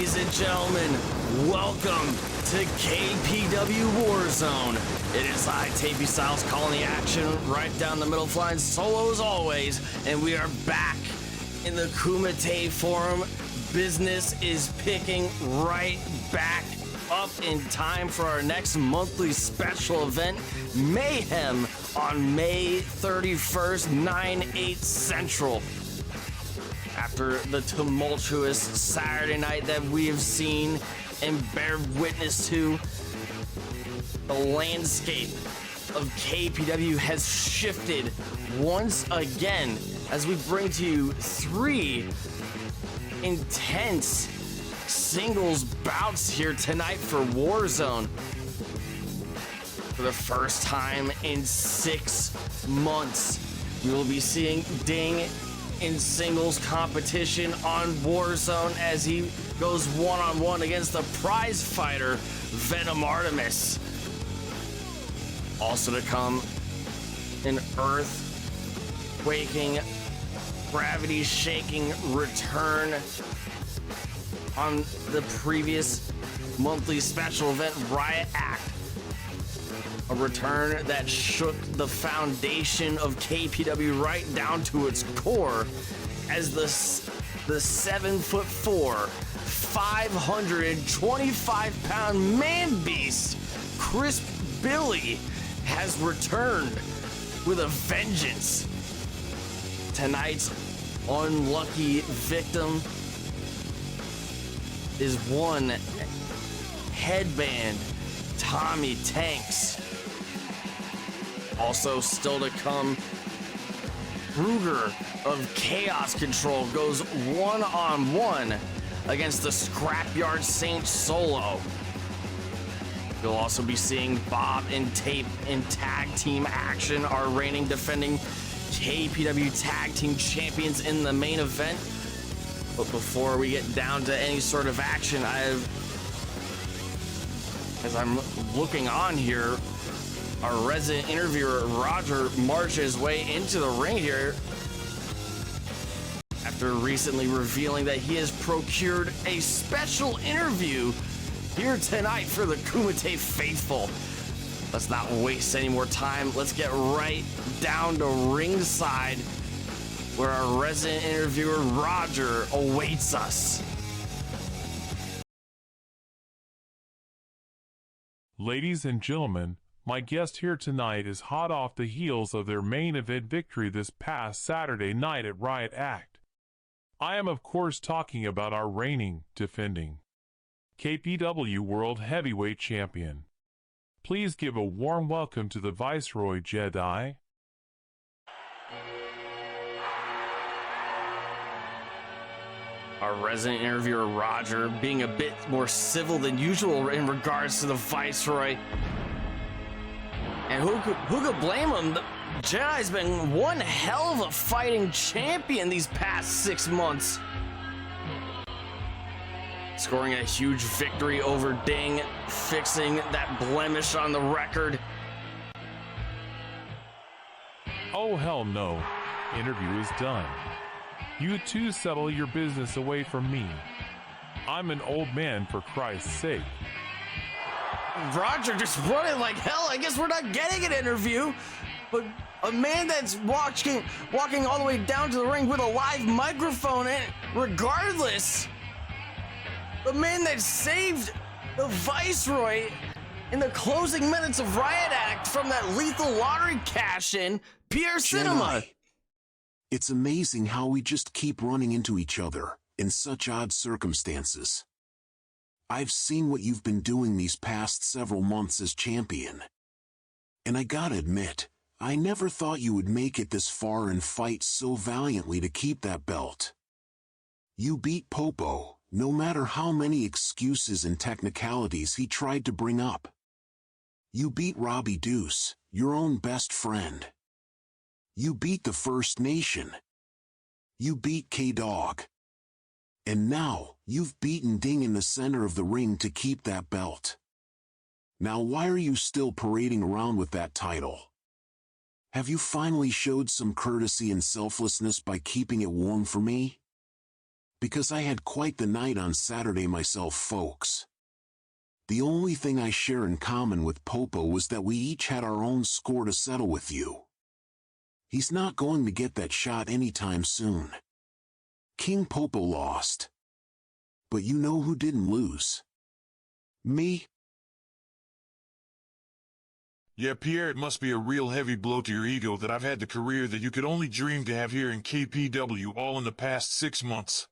Ladies and gentlemen, welcome to KPW War Zone. It is I, Tapey Styles, calling the action right down the middle, flying solo as always, and we are back in the Kumite Forum. Business is picking right back up in time for our next monthly special event, Mayhem, on May 31st, 9/8 Central. After the tumultuous Saturday night that we have seen and bear witness to, the landscape of KPW has shifted once again as we bring to you three intense singles bouts here tonight for Warzone. For the first time in 6 months, we will be seeing Ding in singles competition on Warzone as he goes one-on-one against the prize fighter Venom Artemis. Also to come, an earth-quaking, gravity-shaking return on the previous monthly special event, Riot Act. A return that shook the foundation of KPW right down to its core as the 7'4", 525-pound man beast, Crisp Billy, has returned with a vengeance. Tonight's unlucky victim is one Headband Tommy Tanks. Also still to come, Kruger of Chaos Control goes one-on-one against the Scrapyard Saint solo. You'll also be seeing Bob and Tape in tag team action, our reigning defending KPW tag team champions in the main event. But before we get down to any sort of action, as I'm looking on here, our resident interviewer Roger marched his way into the ring here after recently revealing that he has procured a special interview here tonight for the Kumite faithful. Let's not waste any more time. Let's get right down to ringside where our resident interviewer Roger awaits us. Ladies and gentlemen, my guest here tonight is hot off the heels of their main event victory this past Saturday night at Riot Act. I am of course talking about our reigning, defending KPW World Heavyweight Champion. Please give a warm welcome to the Viceroy Jedi. Our resident interviewer Roger being a bit more civil than usual in regards to the Viceroy. And who could blame him? The Jedi's been one hell of a fighting champion these past 6 months. Scoring a huge victory over Ding, fixing that blemish on the record. Oh hell no, interview is done. You two settle your business away from me. I'm an old man, for Christ's sake. Roger just running like hell. I guess we're not getting an interview, but a man that's walking all the way down to the ring with a live microphone, and regardless, the man that saved the Viceroy in the closing minutes of Riot Act from that lethal lottery cash-in, Pierre Cinema. Jedi. It's amazing how we just keep running into each other in such odd circumstances. I've seen what you've been doing these past several months as champion. And I gotta admit, I never thought you would make it this far and fight so valiantly to keep that belt. You beat Popo, no matter how many excuses and technicalities he tried to bring up. You beat Robbie Deuce, your own best friend. You beat the First Nation. You beat K-Dog. And now, you've beaten Ding in the center of the ring to keep that belt. Now why are you still parading around with that title? Have you finally showed some courtesy and selflessness by keeping it warm for me? because I had quite the night on Saturday myself, folks. The only thing I share in common with Popo was that we each had our own score to settle with you. He's not going to get that shot anytime soon. King Popo lost. But you know who didn't lose? Me. Yeah, Pierre, it must be a real heavy blow to your ego that I've had the career that you could only dream to have here in KPW all in the past 6 months.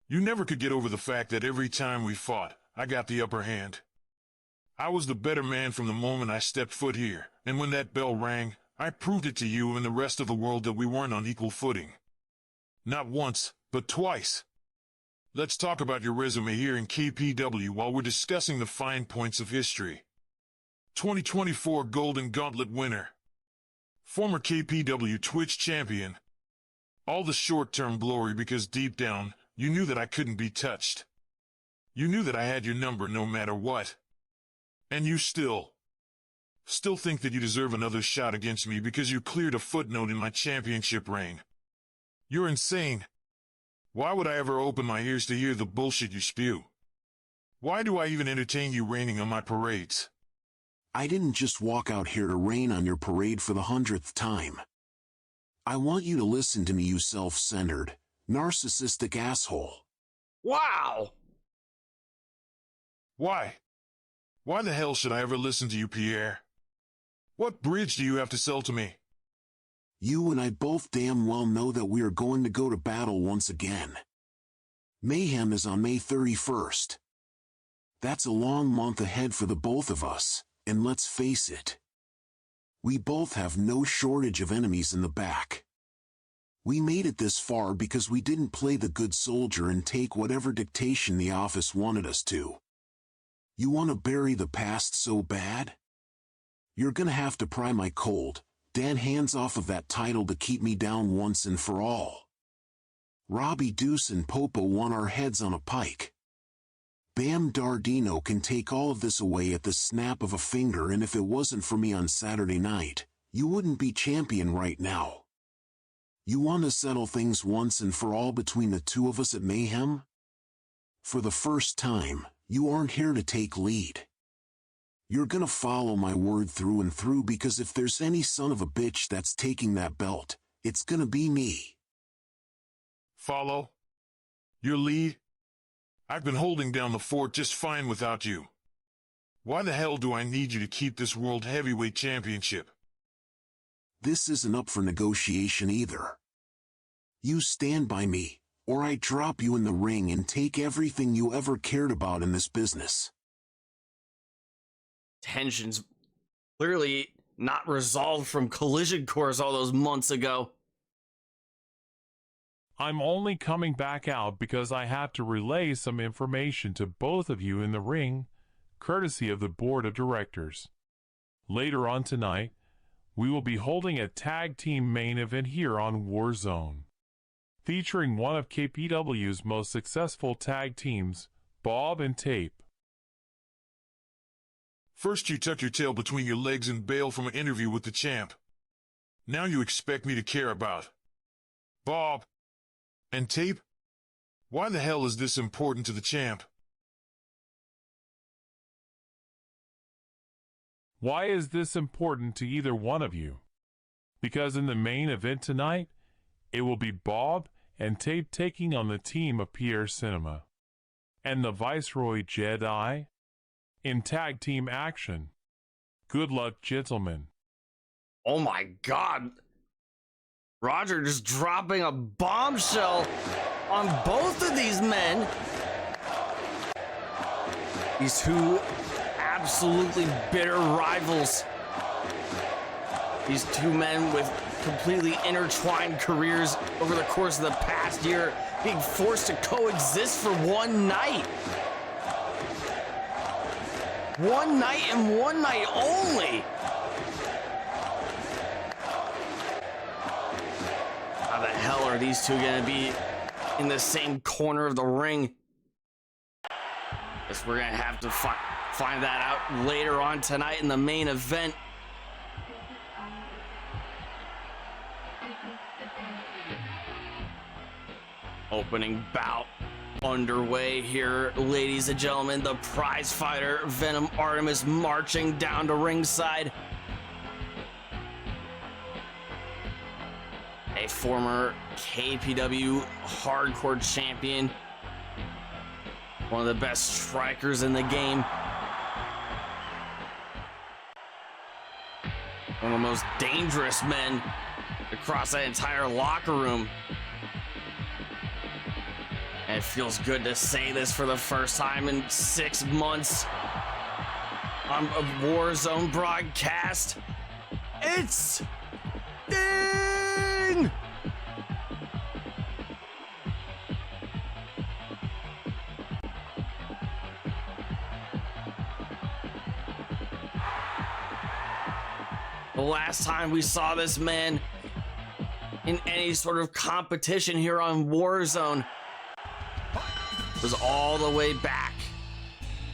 You never could get over the fact that every time we fought, I got the upper hand. I was the better man from the moment I stepped foot here, and when that bell rang, I proved it to you and the rest of the world that we weren't on equal footing. Not once, but twice. Let's talk about your resume here in KPW while we're discussing the fine points of history. 2024 Golden Gauntlet winner. Former KPW Twitch champion. All the short-term glory because deep down, you knew that I couldn't be touched. You knew that I had your number no matter what. And you still think that you deserve another shot against me because you cleared a footnote in my championship reign. You're insane. Why would I ever open my ears to hear the bullshit you spew? Why do I even entertain you raining on my parades? I didn't just walk out here to rain on your parade for the 100th time. I want you to listen to me, you self-centered, narcissistic asshole. Wow! Why? Why the hell should I ever listen to you, Pierre? What bridge do you have to sell to me? You and I both damn well know that we are going to go to battle once again. Mayhem is on May 31st. That's a long month ahead for the both of us, and let's face it. We both have no shortage of enemies in the back. We made it this far because we didn't play the good soldier and take whatever dictation the office wanted us to. You want to bury the past so bad? You're gonna have to pry my cold, dead hands off of that title to keep me down once and for all. Robbie Deuce and Popo want our heads on a pike. Bam Dardino can take all of this away at the snap of a finger, and if it wasn't for me on Saturday night, you wouldn't be champion right now. You want to settle things once and for all between the two of us at Mayhem? For the first time, you aren't here to take lead. You're gonna follow my word through and through, because if there's any son of a bitch that's taking that belt, it's gonna be me. Follow? Your lead? I've been holding down the fort just fine without you. Why the hell do I need you to keep this World Heavyweight Championship? This isn't up for negotiation either. You stand by me, or I drop you in the ring and take everything you ever cared about in this business. Tensions clearly not resolved from collision course all those months ago. I'm only coming back out because I have to relay some information to both of you in the ring, courtesy of the board of directors. Later on tonight, we will be holding a tag team main event here on War Zone, featuring one of KPW's most successful tag teams, Bob and Tape. First you tuck your tail between your legs and bail from an interview with the champ. Now you expect me to care about Bob and Tape? Why the hell is this important to the champ? Why is this important to either one of you? Because in the main event tonight, it will be Bob and Tape taking on the team of Pierre Cinema and the Viceroy Jedi in tag team action. Good luck, gentlemen. Oh my god. Roger just dropping a bombshell on both of these men. These two absolutely bitter rivals. These two men with completely intertwined careers over the course of the past year, being forced to coexist for one night. One night and one night only. How the hell are these two gonna be in the same corner of the ring? Guess we're gonna have to find that out later on tonight in the main event. Opening bout underway here, ladies and gentlemen. The prize fighter Venom Artemis marching down to ringside. A former KPW hardcore champion, one of the best strikers in the game, one of the most dangerous men across that entire locker room. And it feels good to say this for the first time in 6 months on a Warzone broadcast. It's Ding! The last time we saw this man in any sort of competition here on Warzone was all the way back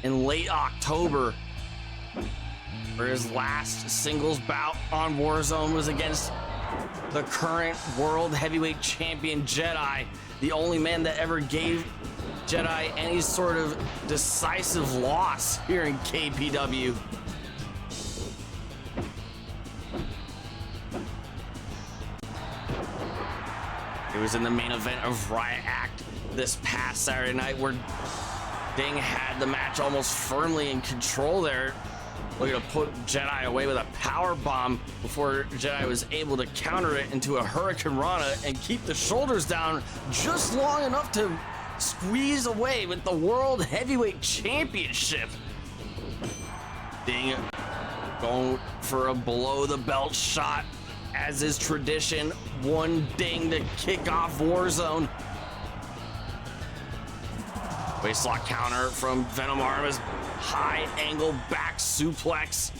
in late October, where his last singles bout on Warzone was against the current world heavyweight champion Jedi, the only man that ever gave Jedi any sort of decisive loss here in KPW. It was in the main event of Riot Act this past Saturday night, where Ding had the match almost firmly in control there, looking to put Jedi away with a power bomb before Jedi was able to counter it into a Hurricane Rana and keep the shoulders down just long enough to squeeze away with the World Heavyweight Championship. Ding going for a below the belt shot, as is tradition. One ding to kick off Warzone. Waistlock counter from Venom Artemis. High angle back suplex.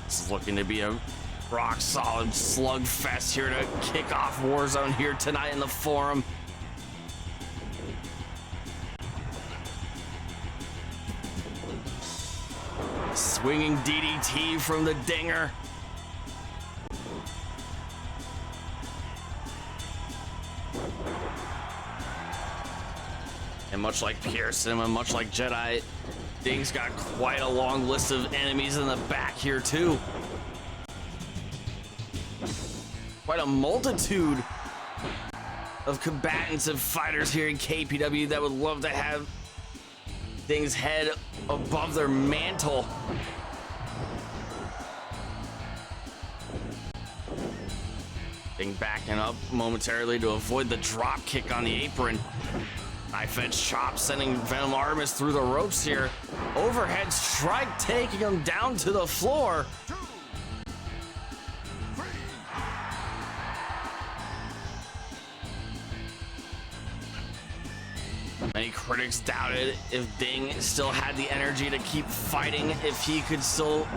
This is looking to be a rock solid slugfest here to kick off Warzone here tonight in the Forum. Swinging DDT from the Dinger. And much like Pearson and much like Jedi, Ding's got quite a long list of enemies in the back here too. Quite a multitude of combatants and fighters here in KPW that would love to have Ding's head above their mantle. Ding backing up momentarily to avoid the drop kick on the apron. Knife edge chop sending Venom Artemis through the ropes here. Overhead strike taking him down to the floor. 2, 3. Many critics doubted if Ding still had the energy to keep fighting, if he could still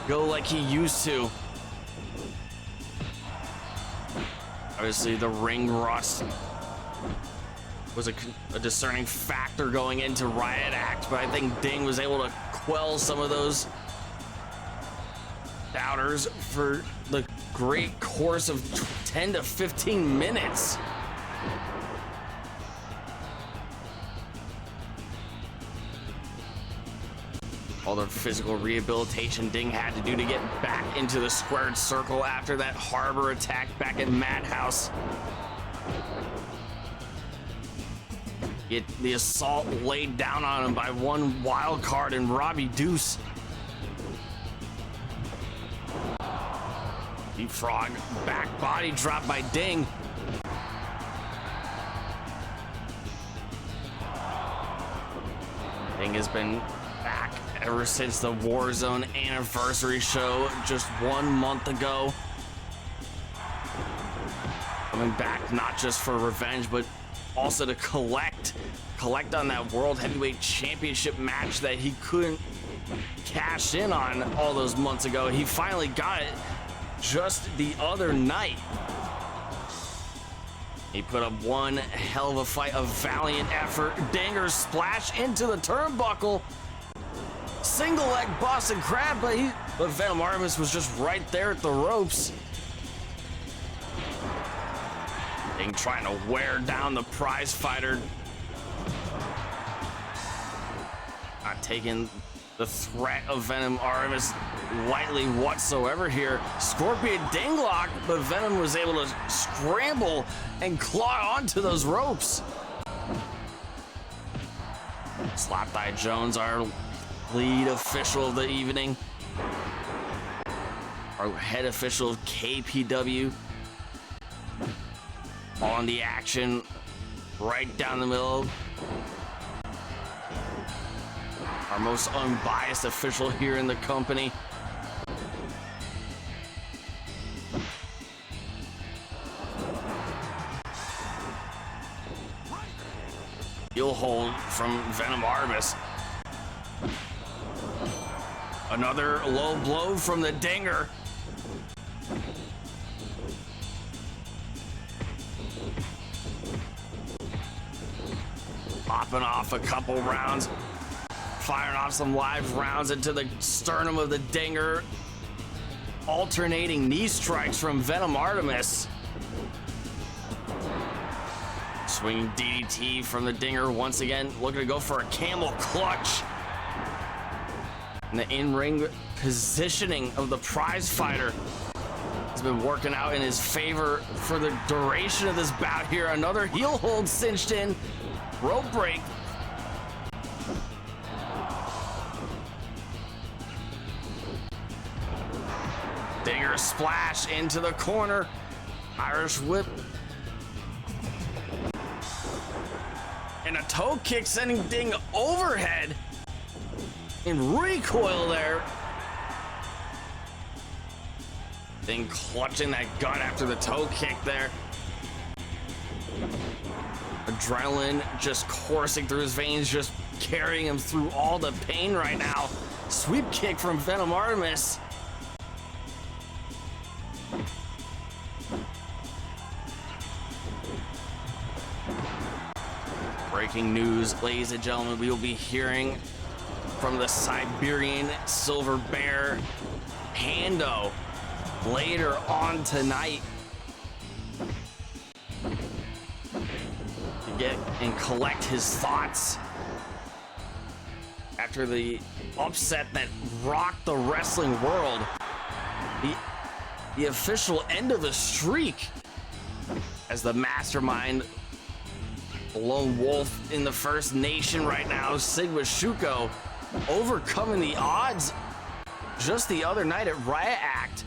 go like he used to. Obviously, the ring rust was a discerning factor going into Riot Act, but I think Ding was able to quell some of those doubters for the great course of 10 to 15 minutes. All the physical rehabilitation Ding had to do to get back into the squared circle after that harbor attack back at Madhouse. Get the assault laid down on him by one wild card and Robbie Deuce. Deep frog back body drop by Ding. Ding has been back ever since the Warzone anniversary show just 1 month ago. Coming back not just for revenge, but also to collect on that World Heavyweight Championship match that he couldn't cash in on all those months ago. He finally got it just the other night. He put up one hell of a fight, a valiant effort. Dinger splash into the turnbuckle. Single leg Boston Crab, but Venom Artemis was just right there at the ropes. Ding trying to wear down the prize fighter. Not taking the threat of Venom Artemis lightly whatsoever here. Scorpion Dinglock, but Venom was able to scramble and claw onto those ropes. Slap Die Jones, our lead official of the evening. Our head official of KPW. On the action, right down the middle. Our most unbiased official here in the company. Heel hold from Venom Artemis. Another low blow from the Dinger. Popping off a couple rounds. Firing off some live rounds into the sternum of the Dinger. Alternating knee strikes from Venom Artemis. Swinging DDT from the Dinger once again, looking to go for a camel clutch. And the in-ring positioning of the prize fighter has been working out in his favor for the duration of this bout here. Another heel hold cinched in. Rope break. Dinger splash into the corner. Irish whip. And a toe kick sending Ding overhead. In recoil there. Ding clutching that gun after the toe kick there. Adrenaline just coursing through his veins, just carrying him through all the pain right now. Sweep kick from Venom Artemis. Breaking news, ladies and gentlemen, we will be hearing from the Siberian Silver Bear, Pando, later on tonight. To get and collect his thoughts after the upset that rocked the wrestling world. The official end of the streak as the mastermind, the lone wolf in the First Nation right now, Sigma Shuko, overcoming the odds just the other night at Riot Act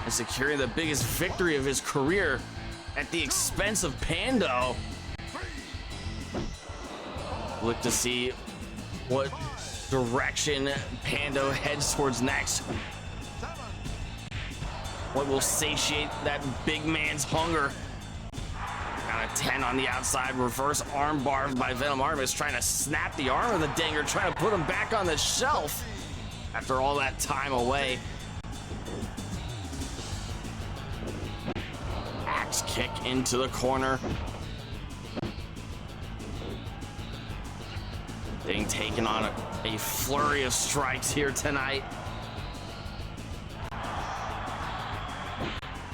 and securing the biggest victory of his career at the expense of Pando. Look to see what direction Pando heads towards next. What will satiate that big man's hunger? Down a 10 on the outside, reverse arm bar by Venom Artemis, trying to snap the arm of the Dinger, trying to put him back on the shelf after all that time away. Axe kick into the corner. Ding taking on a flurry of strikes here tonight.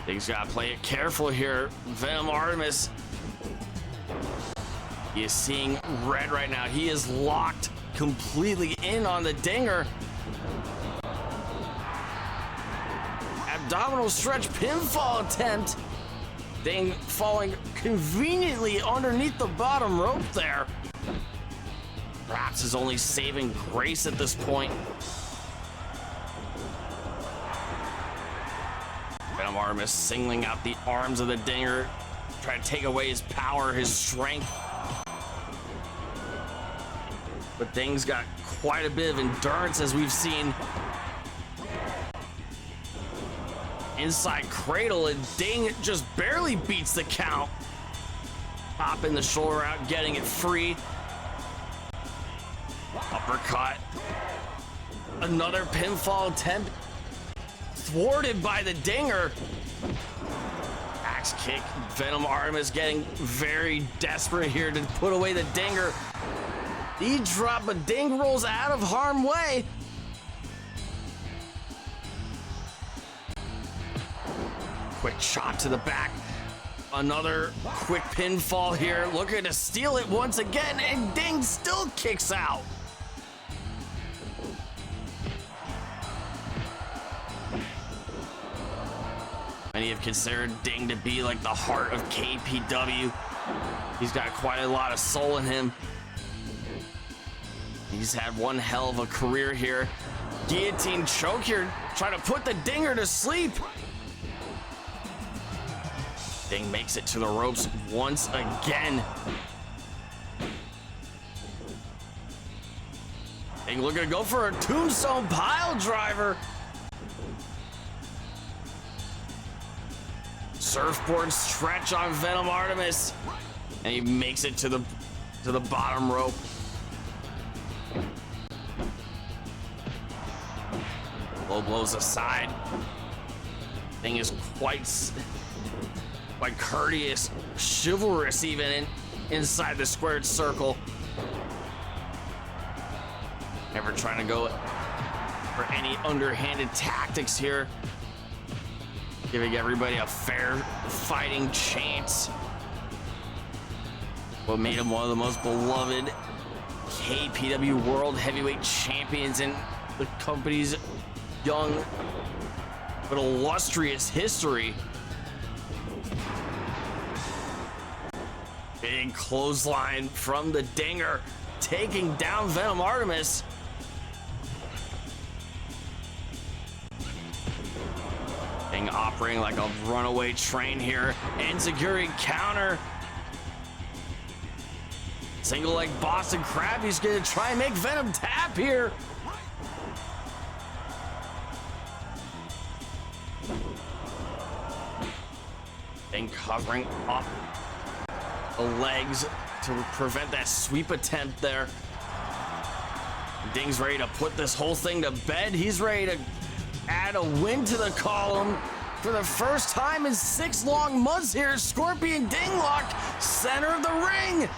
Ding's got to play it careful here. Venom Artemis, he is seeing red right now. He is locked completely in on the Dinger. Abdominal stretch pinfall attempt. Ding falling conveniently underneath the bottom rope there. Perhaps his only saving grace at this point. Venom Artemis singling out the arms of the Dinger, trying to take away his power, his strength. But Ding's got quite a bit of endurance, as we've seen. Inside cradle, and Ding just barely beats the count. Popping the shoulder out, getting it free. Uppercut. Another pinfall attempt. Thwarted by the Dinger. Axe kick. Venom Artemis getting very desperate here to put away the Dinger. He drop, but Ding rolls out of harm's way. Quick chop to the back. Another quick pinfall here. Looking to steal it once again, and Ding still kicks out. Many have considered Ding to be like the heart of KPW. He's got quite a lot of soul in him. He's had one hell of a career here. Guillotine choke here, trying to put the Dinger to sleep. Ding makes it to the ropes once again. Ding looking to go for a tombstone pile driver. Surfboard stretch on Venom Artemis, and he makes it to the bottom rope. Low blows aside. Thing is quite courteous, chivalrous even inside the squared circle. Never trying to go for any underhanded tactics here. Giving everybody a fair fighting chance. What made him one of the most beloved KPW World Heavyweight Champions in the company's young but illustrious history. Big clothesline from the Dinger, taking down Venom Artemis. Ding operating like a runaway train here. Enziguri counter. Single leg Boston Crab. He's gonna try and make Venom tap here. Ding covering up the legs to prevent that sweep attempt there. Ding's ready to put this whole thing to bed. He's ready to add a win to the column for the first time in 6 long months here. Scorpion Ding lock, center of the ring.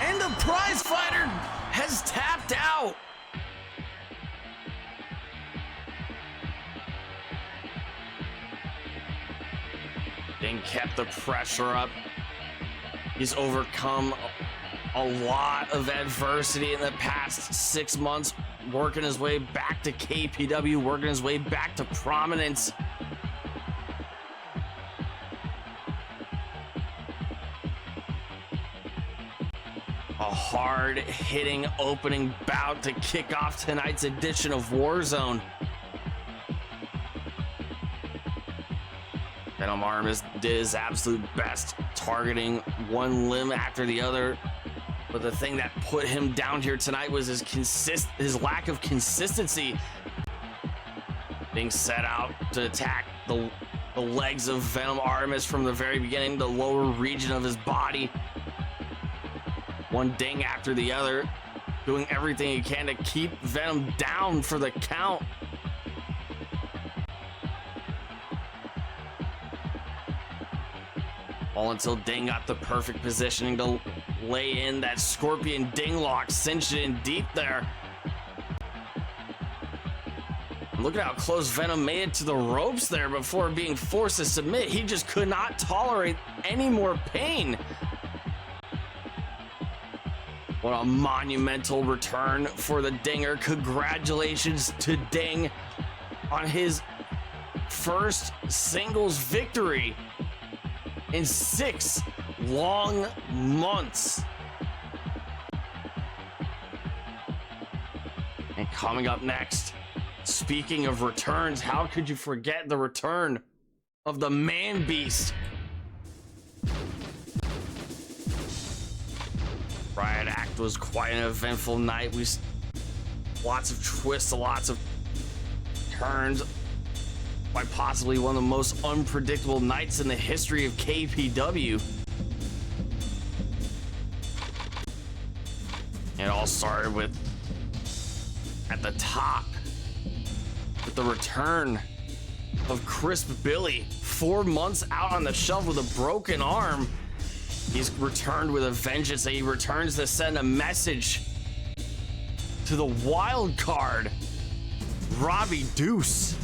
And the prize fighter has tapped out. Ding kept the pressure up. He's overcome a lot of adversity in the past 6 months, working his way back to KPW, working his way back to prominence. A hard-hitting opening bout to kick off tonight's edition of War Zone. Venom Artemis did his absolute best, targeting one limb after the other. But the thing that put him down here tonight was his lack of consistency. Being set out to attack the legs of Venom Artemis from the very beginning, the lower region of his body. One ding after the other, doing everything he can to keep Venom down for the count. All until Ding got the perfect positioning to lay in that Scorpion Ding lock, cinched it in deep there. And look at how close Venom made it to the ropes there before being forced to submit. He just could not tolerate any more pain. What a monumental return for the Dinger. Congratulations to Ding on his first singles victory in 6 long months. And coming up next, speaking of returns, how could you forget the return of the Man Beast? Riot Act was quite an eventful night. Lots of twists, lots of turns. Quite possibly one of the most unpredictable nights in the history of KPW. It all started with, at the top, with the return of Crisp Billy. 4 months out on the shelf with a broken arm. He's returned with a vengeance. He returns to send a message to the wild card, Robbie Deuce.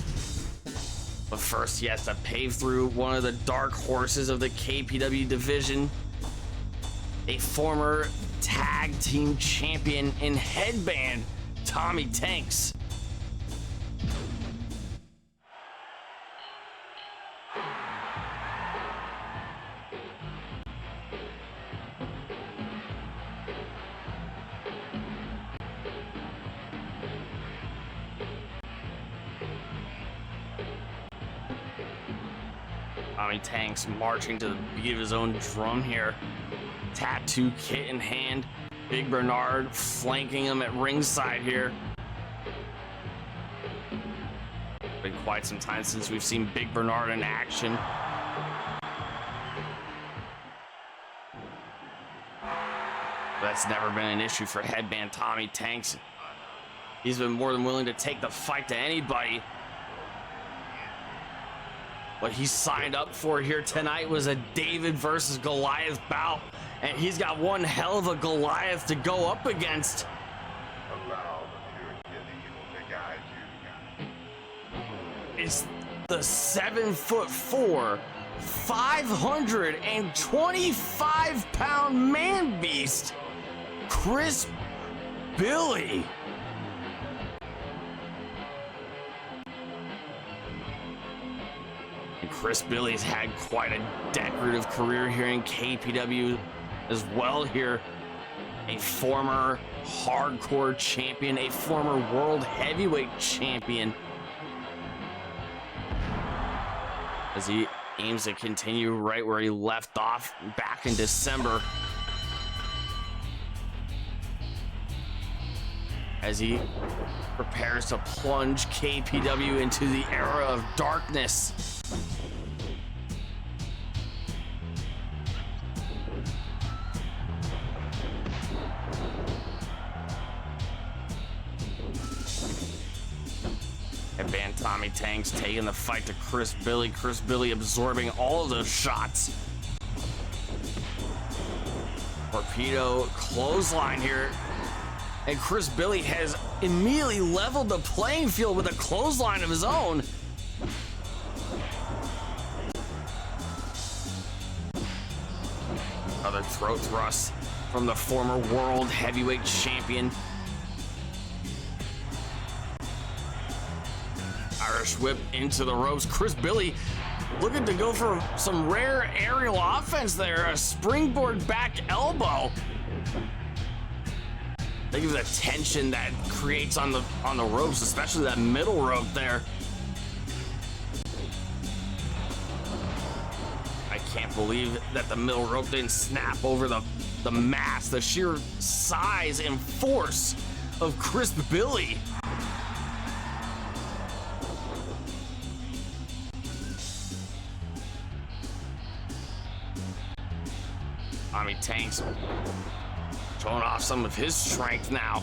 But first, he has to pave through one of the dark horses of the KPW division, a former tag team champion in Headband, Tommy Tanks. Tommy Tanks marching to the beat of his own drum here. Tattoo kit in hand. Big Bernard flanking him at ringside here. Been quite some time since we've seen Big Bernard in action. That's never been an issue for Headband Tommy Tanks. He's been more than willing to take the fight to anybody. What he signed up for here tonight was a David versus Goliath bout, and he's got one hell of a Goliath to go up against. It's the 7'4", 525-pound man beast, Chris Billy. Chris Billy's had quite a decorative career here in KPW as well here. A former hardcore champion, a former world heavyweight champion. As he aims to continue right where he left off back in December. As he prepares to plunge KPW into the era of darkness. Headband Tommy Tanks taking the fight to Chris Billy. Chris Billy absorbing all of those shots. Torpedo clothesline here. And Chris Billy has immediately leveled the playing field with a clothesline of his own. Another throat thrust from the former world heavyweight champion. Irish whip into the ropes. Chris Billy looking to go for some rare aerial offense there. A springboard back elbow. Think of the tension that creates on the ropes, especially that middle rope there. I can't believe that the middle rope didn't snap over the mass, the sheer size and force of Chris Billy. Tommy Tanks showing off some of his strength now.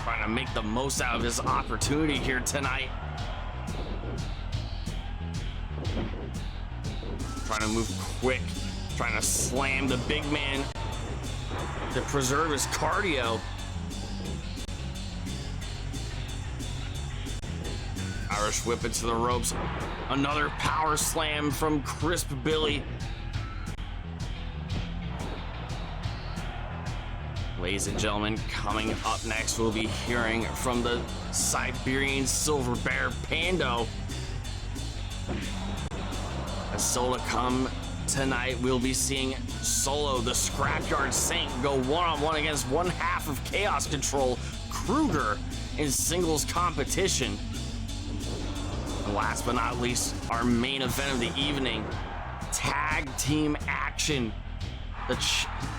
Trying to make the most out of his opportunity here tonight. Trying to move quick, trying to slam the big man to preserve his cardio. Irish whip into the ropes. Another power slam from Chris Billy. Ladies and gentlemen, coming up next, we'll be hearing from the Siberian Silver Bear Pando. As still to come tonight, we'll be seeing Solo, the Scrapyard Saint, go one-on-one against one half of Chaos Control, Kruger, in singles competition. And last but not least, our main event of the evening, tag team action.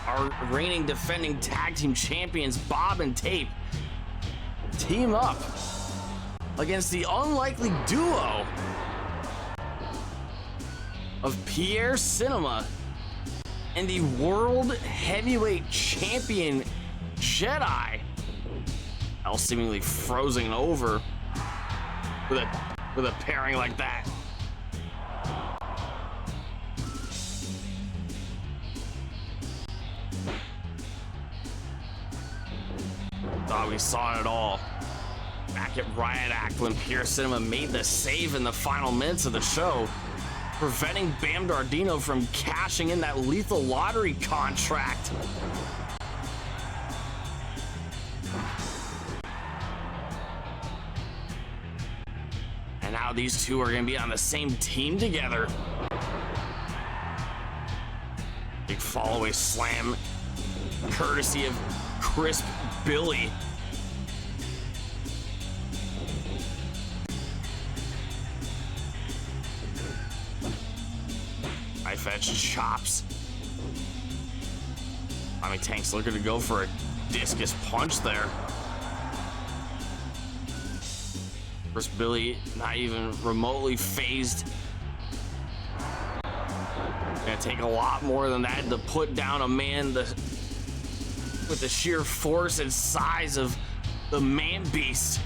Our reigning defending tag team champions, Bob and Tape, team up against the unlikely duo of Pierre Cinema and the world heavyweight champion Jedi, all seemingly frozen over with a pairing like that. Thought we saw it all back at Riot Act when Pure Cinema made the save in the final minutes of the show, preventing Bam Dardino from cashing in that lethal lottery contract. And now these two are going to be on the same team together. Big fallaway slam, courtesy of Crisp Billy. Knife edge chops. Tommy Tank's looking to go for a discus punch there. Crisp Billy not even remotely phased. Gonna take a lot more than that to put down a man with the sheer force and size of the man beast.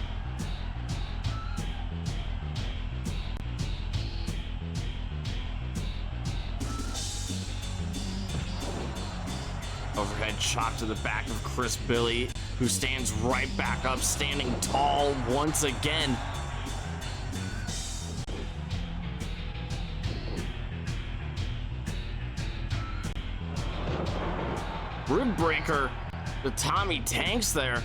Overhead chop to the back of Crisp Billy, who stands right back up, standing tall once again. Rib breaker to Tommy Tanks there.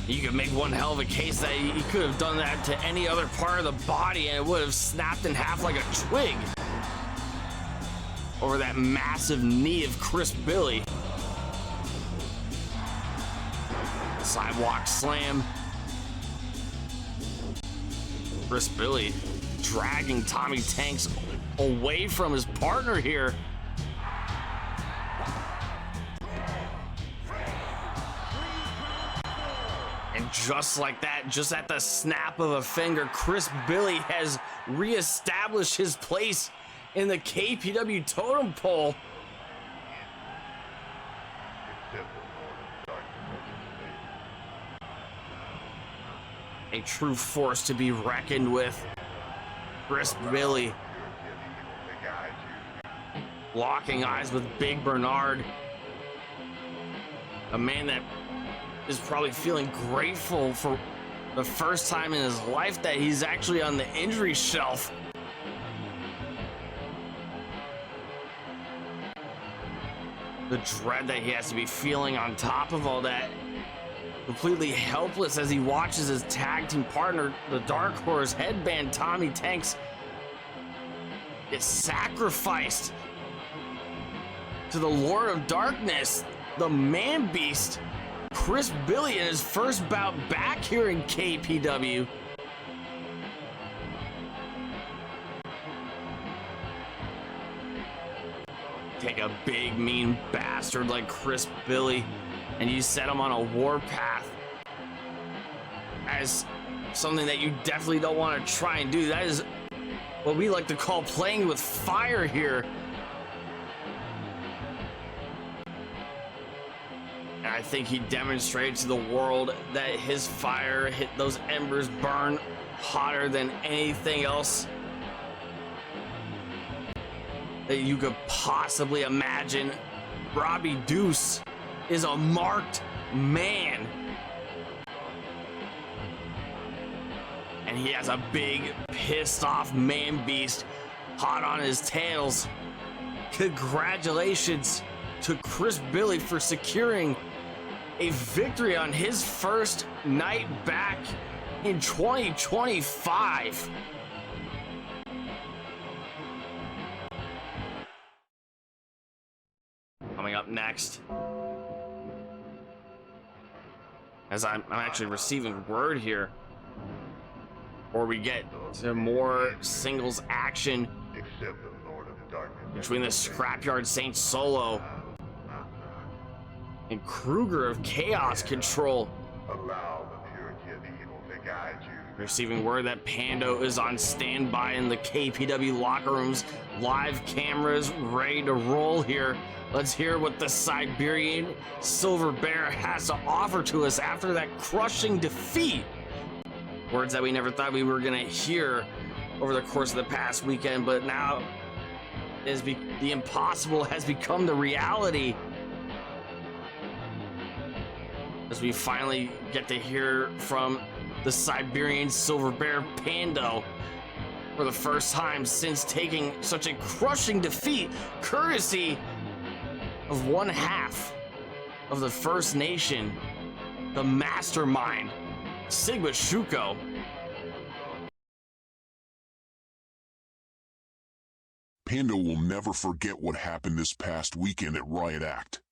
You could make one hell of a case that he could have done that to any other part of the body and it would have snapped in half like a twig over that massive knee of Crisp Billy. Sidewalk slam. Crisp Billy dragging Tommy Tanks away from his partner here. And just like that, just at the snap of a finger, Crisp Billy has reestablished his place in the KPW totem pole. A true force to be reckoned with. Crisp Billy locking eyes with Big Bernard, a man that is probably feeling grateful for the first time in his life that he's actually on the injury shelf. The dread that he has to be feeling on top of all that. Completely helpless as he watches his tag team partner, the Dark Horse Headband Tommy Tanks, is sacrificed to the Lord of Darkness, the Man Beast, Crisp Billy, in his first bout back here in KPW. Take a big mean bastard like Crisp Billy and you set him on a warpath as something that you definitely don't want to try and do. That is what we like to call playing with fire here. And I think he demonstrated to the world that his fire hit those embers burn hotter than anything else that you could possibly imagine. Robbie Deuce is a marked man. And he has a big, pissed off man beast hot on his tails. Congratulations to Crisp Billy for securing a victory on his first night back in 2025. Coming up next, as I'm actually receiving word here, or we get to more singles action between the Scrapyard Saint Solo and Kruger of Chaos Control. Receiving word that Pando is on standby in the KPW locker rooms. Live cameras ready to roll here. Let's hear what the Siberian Silver Bear has to offer to us after that crushing defeat. Words that we never thought we were gonna hear over the course of the past weekend, but now the impossible has become the reality. as we finally get to hear from the Siberian Silver Bear Pando for the first time since taking such a crushing defeat, courtesy of one half of the First Nation, the mastermind, Sigma Shuko. Pando will never forget what happened this past weekend at Riot Act.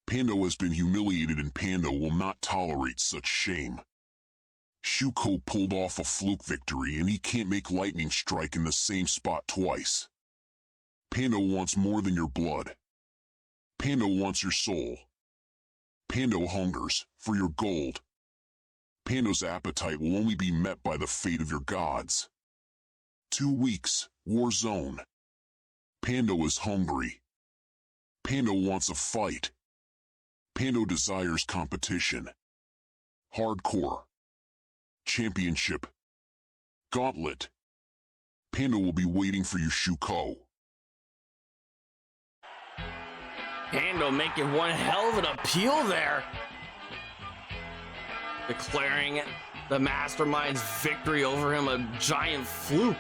Pando has been humiliated and Pando will not tolerate such shame. Shuko pulled off a fluke victory and he can't make lightning strike in the same spot twice. Pando wants more than your blood. Pando wants your soul. Pando hungers for your gold. Pando's appetite will only be met by the fate of your gods. 2 weeks, War Zone. Pando is hungry. Pando wants a fight. Pando desires competition. Hardcore. Championship. Gauntlet. Pando will be waiting for you, Shuko. Pando making one hell of an appeal there, declaring the mastermind's victory over him a giant fluke.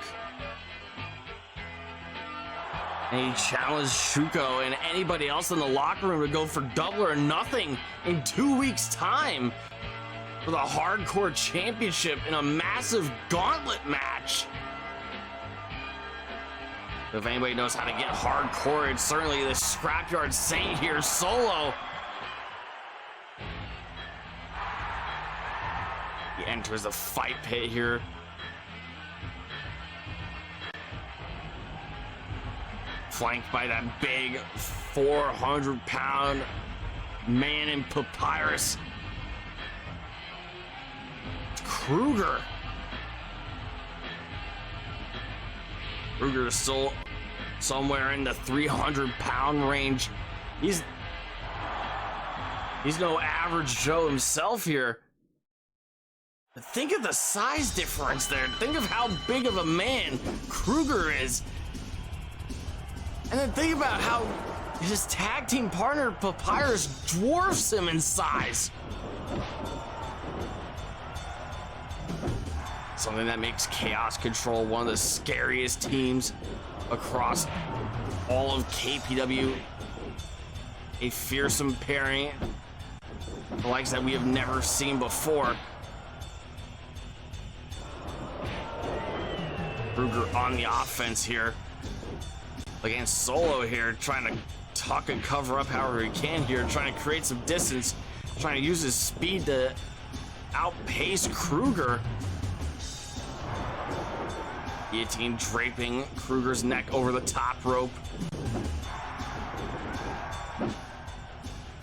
And he challenged Shuko and anybody else in the locker room to go for double or nothing in 2 weeks' time for the Hardcore Championship in a massive gauntlet match. If anybody knows how to get hardcore, it's certainly the Scrapyard Saint here, Solo. He enters the fight pit here. Flanked by that big 400-pound man in papyrus. It's Kruger. Kruger is still somewhere in the 300-pound range. He's no average Joe himself here. But think of the size difference there. Think of how big of a man Kruger is. And then think about how his tag team partner Papyrus dwarfs him in size. Something that makes Chaos Control one of the scariest teams across all of KPW. A fearsome pairing, the likes that we have never seen before. Kruger on the offense here. Against Solo here, trying to tuck and cover up however he can here, trying to create some distance, trying to use his speed to outpace Kruger. Guillotine draping Kruger's neck over the top rope.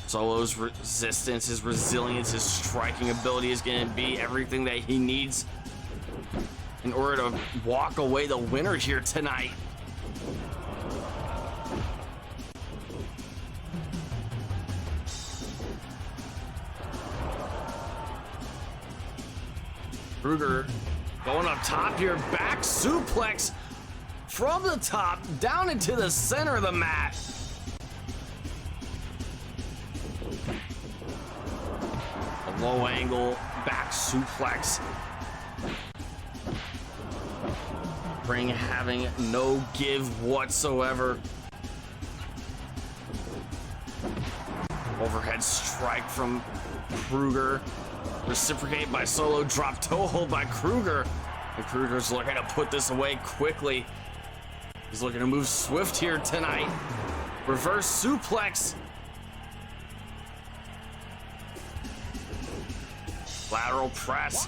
Solo's resistance, his resilience, his striking ability is going to be everything that he needs in order to walk away the winner here tonight. Kruger going up top here, back suplex from the top down into the center of the mat. A low angle back suplex. Ring having no give whatsoever. Overhead strike from Kruger. Reciprocated by Solo, drop toe hold by Kruger. And Kruger's looking to put this away quickly. He's looking to move swift here tonight. Reverse suplex. Lateral press.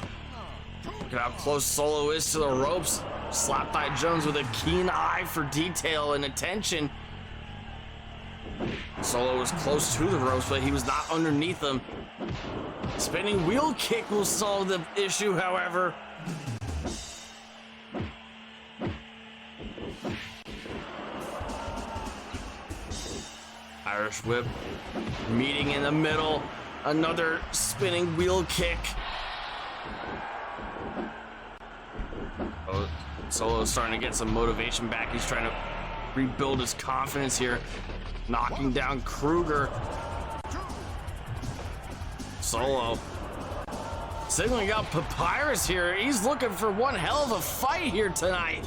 Look at how close Solo is to the ropes. Slap by Jones with a keen eye for detail and attention. Solo was close to the ropes, but he was not underneath them. Spinning wheel kick will solve the issue, however. Irish whip, meeting in the middle. Another spinning wheel kick. Oh, Solo's starting to get some motivation back. He's trying to rebuild his confidence here. Knocking down Kruger. Solo signaling out Papyrus here. He's looking for one hell of a fight here tonight.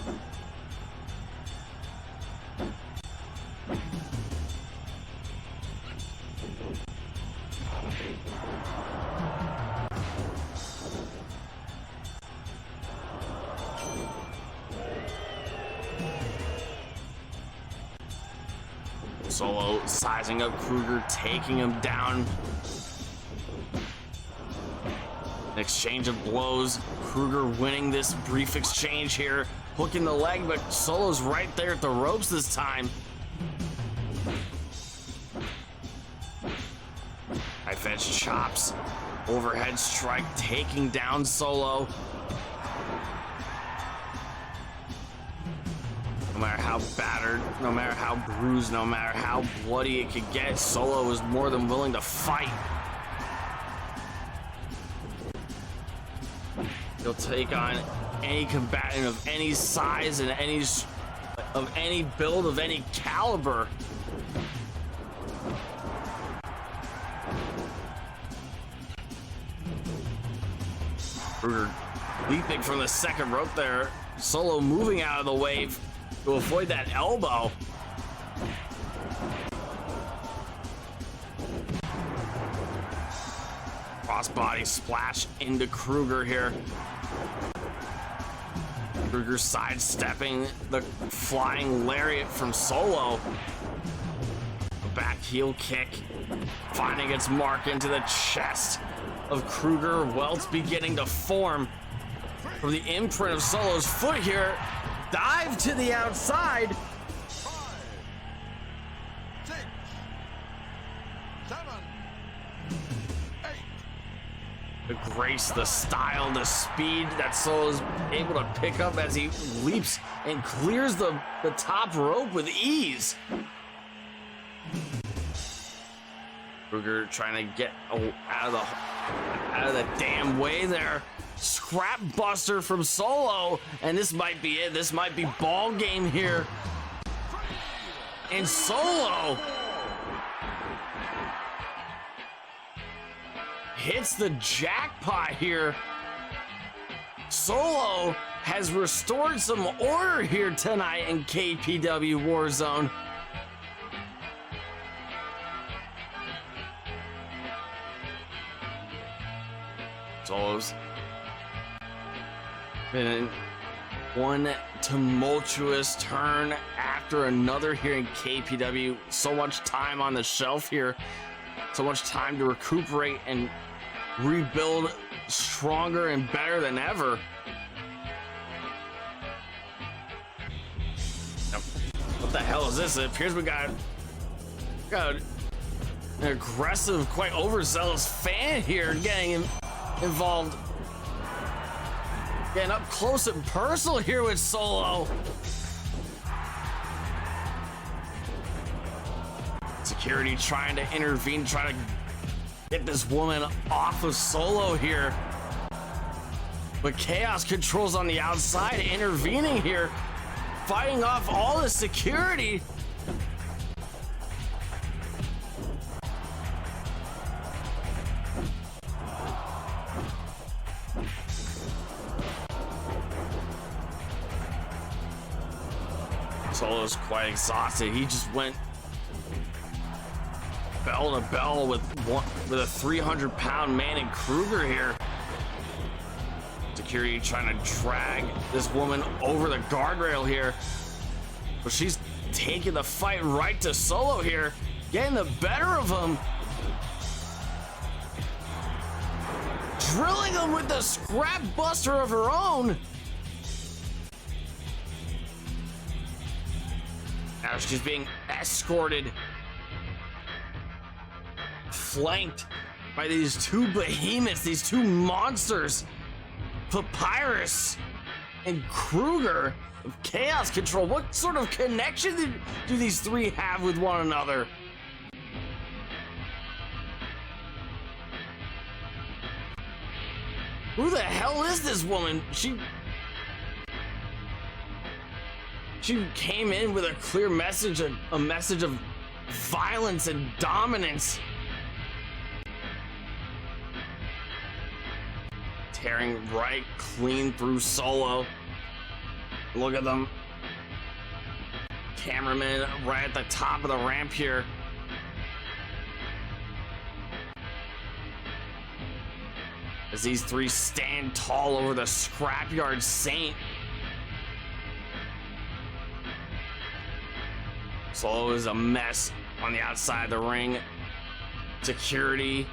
Solo sizing up Kruger, taking him down. An exchange of blows. Kruger winning this brief exchange here, hooking the leg, but Solo's right there at the ropes this time. Knife edge chops, overhead strike, taking down Solo. No matter how battered, no matter how bruised, no matter how bloody it could get, Solo is more than willing to fight. He'll take on any combatant of any size and any build of any caliber. Kruger leaping from the second rope there. Solo moving out of the way to avoid that elbow. Crossbody splash into Kruger here. Kruger sidestepping the flying lariat from Solo. A back heel kick, finding its mark into the chest of Kruger. Welts beginning to form from the imprint of Solo's foot here. Dive to the outside. 5, 6, 7, 8. The grace, the style, the speed that Solo's able to pick up as he leaps and clears the top rope with ease. Kruger trying to get out of the damn way there. Scrap buster from Solo, and this might be it. This might be ball game here. And Solo hits the jackpot here. Solo has restored some order here tonight in KPW War Zone. Solo's been one tumultuous turn after another here in KPW. So much time on the shelf here. So much time to recuperate and rebuild stronger and better than ever. What the hell is this? It appears we got an aggressive, quite overzealous fan here getting involved. Getting up close and personal here with Solo. Security trying to intervene, trying to get this woman off of Solo here. But Chaos Control's on the outside, intervening here, fighting off all the security. Solo's quite exhausted. He just went bell to bell with a 300-pound man in Kruger here. Security trying to drag this woman over the guardrail here. But she's taking the fight right to Solo here, getting the better of him. Drilling him with the scrap buster of her own. Now she's being escorted, flanked by these two behemoths, these two monsters, Papyrus and Kruger of Chaos Control. What sort of connection do these three have with one another? Who the hell is this woman? She came in with a clear message, a message of violence and dominance. Tearing right clean through Solo. Look at them. Cameraman right at the top of the ramp here. As these three stand tall over the scrapyard Saint. Solo is a mess on the outside of the ring. Security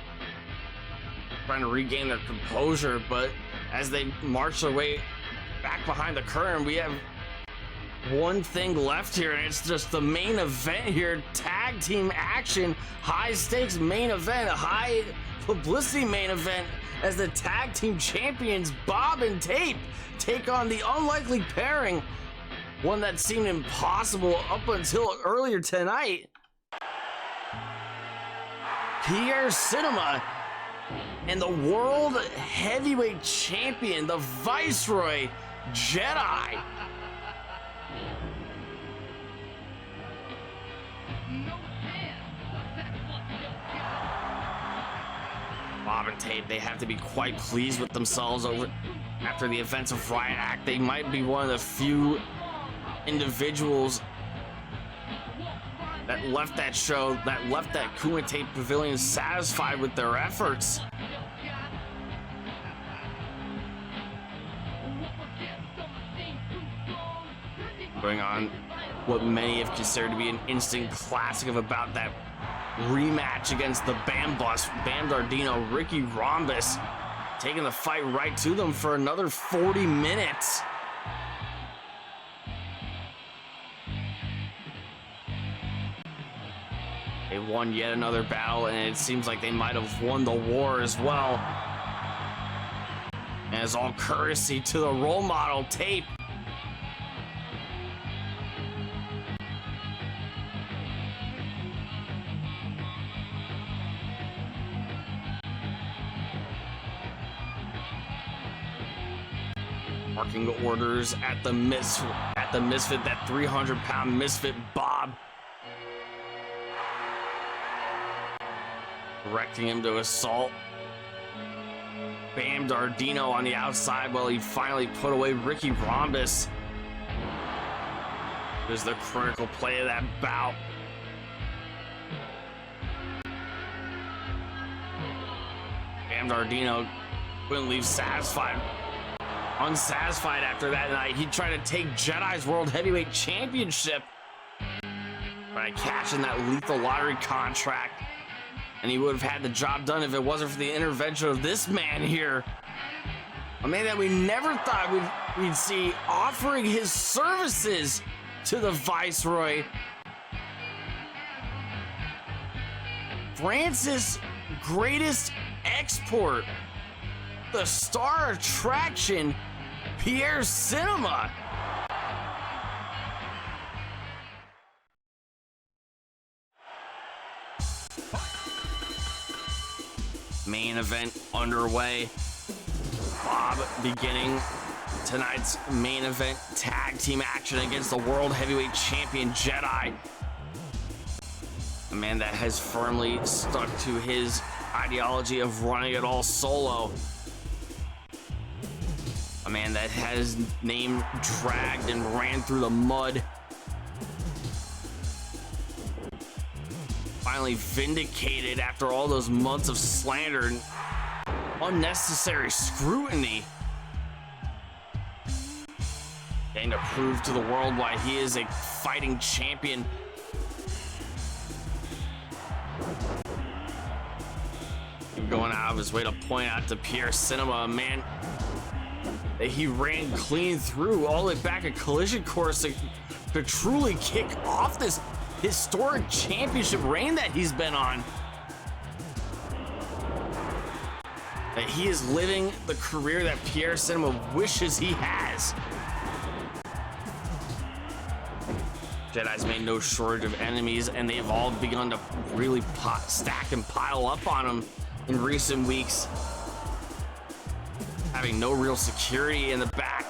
trying to regain their composure, but as they march their way back behind the curtain, we have one thing left here, and it's just the main event here. Tag team action, high stakes main event, a high publicity main event, as the tag team champions Bob and Tape take on the unlikely pairing, one that seemed impossible up until earlier tonight. Pierre Cinema and the world heavyweight champion, the Viceroy Jedi. Bob and Tape, they have to be quite pleased with themselves after the events of Riot Act. They might be one of the few individuals that left that show, that left that Kumite Pavilion satisfied with their efforts. Going on what many have considered to be an instant classic of about that rematch against the Bam Bus, Bam Dardino, Ricky Rhombus, taking the fight right to them for another 40 minutes. They won yet another battle, and it seems like they might have won the war as well. And as all courtesy to the role model Tape. Marking orders at the misfit, that 300-pound misfit Bob. Directing him to assault Bam Dardino on the outside while he finally put away Ricky Rhombus. It was the critical play of that bout. Bam Dardino couldn't leave unsatisfied after that night. He tried to take Jedi's World Heavyweight Championship by cashing that lethal lottery contract. And he would have had the job done if it wasn't for the intervention of this man here. A man that we never thought we'd see offering his services to the Viceroy. France's greatest export. The star attraction, Pierre Cinema. Main event underway. Bob beginning tonight's main event tag team action against the World Heavyweight Champion Jedi. A man that has firmly stuck to his ideology of running it all solo. A man that had his name dragged and ran through the mud. Finally vindicated after all those months of slander and unnecessary scrutiny. Getting to prove to the world why he is a fighting champion. Going out of his way to point out to Pierre Cinema, a man that he ran clean through all the way back at Collision Course to truly kick off this historic championship reign that he's been on. That he is living the career that Pierre Cinema wishes he has. Jedi's made no shortage of enemies, and they've all begun to really stack and pile up on him in recent weeks. Having no real security in the back.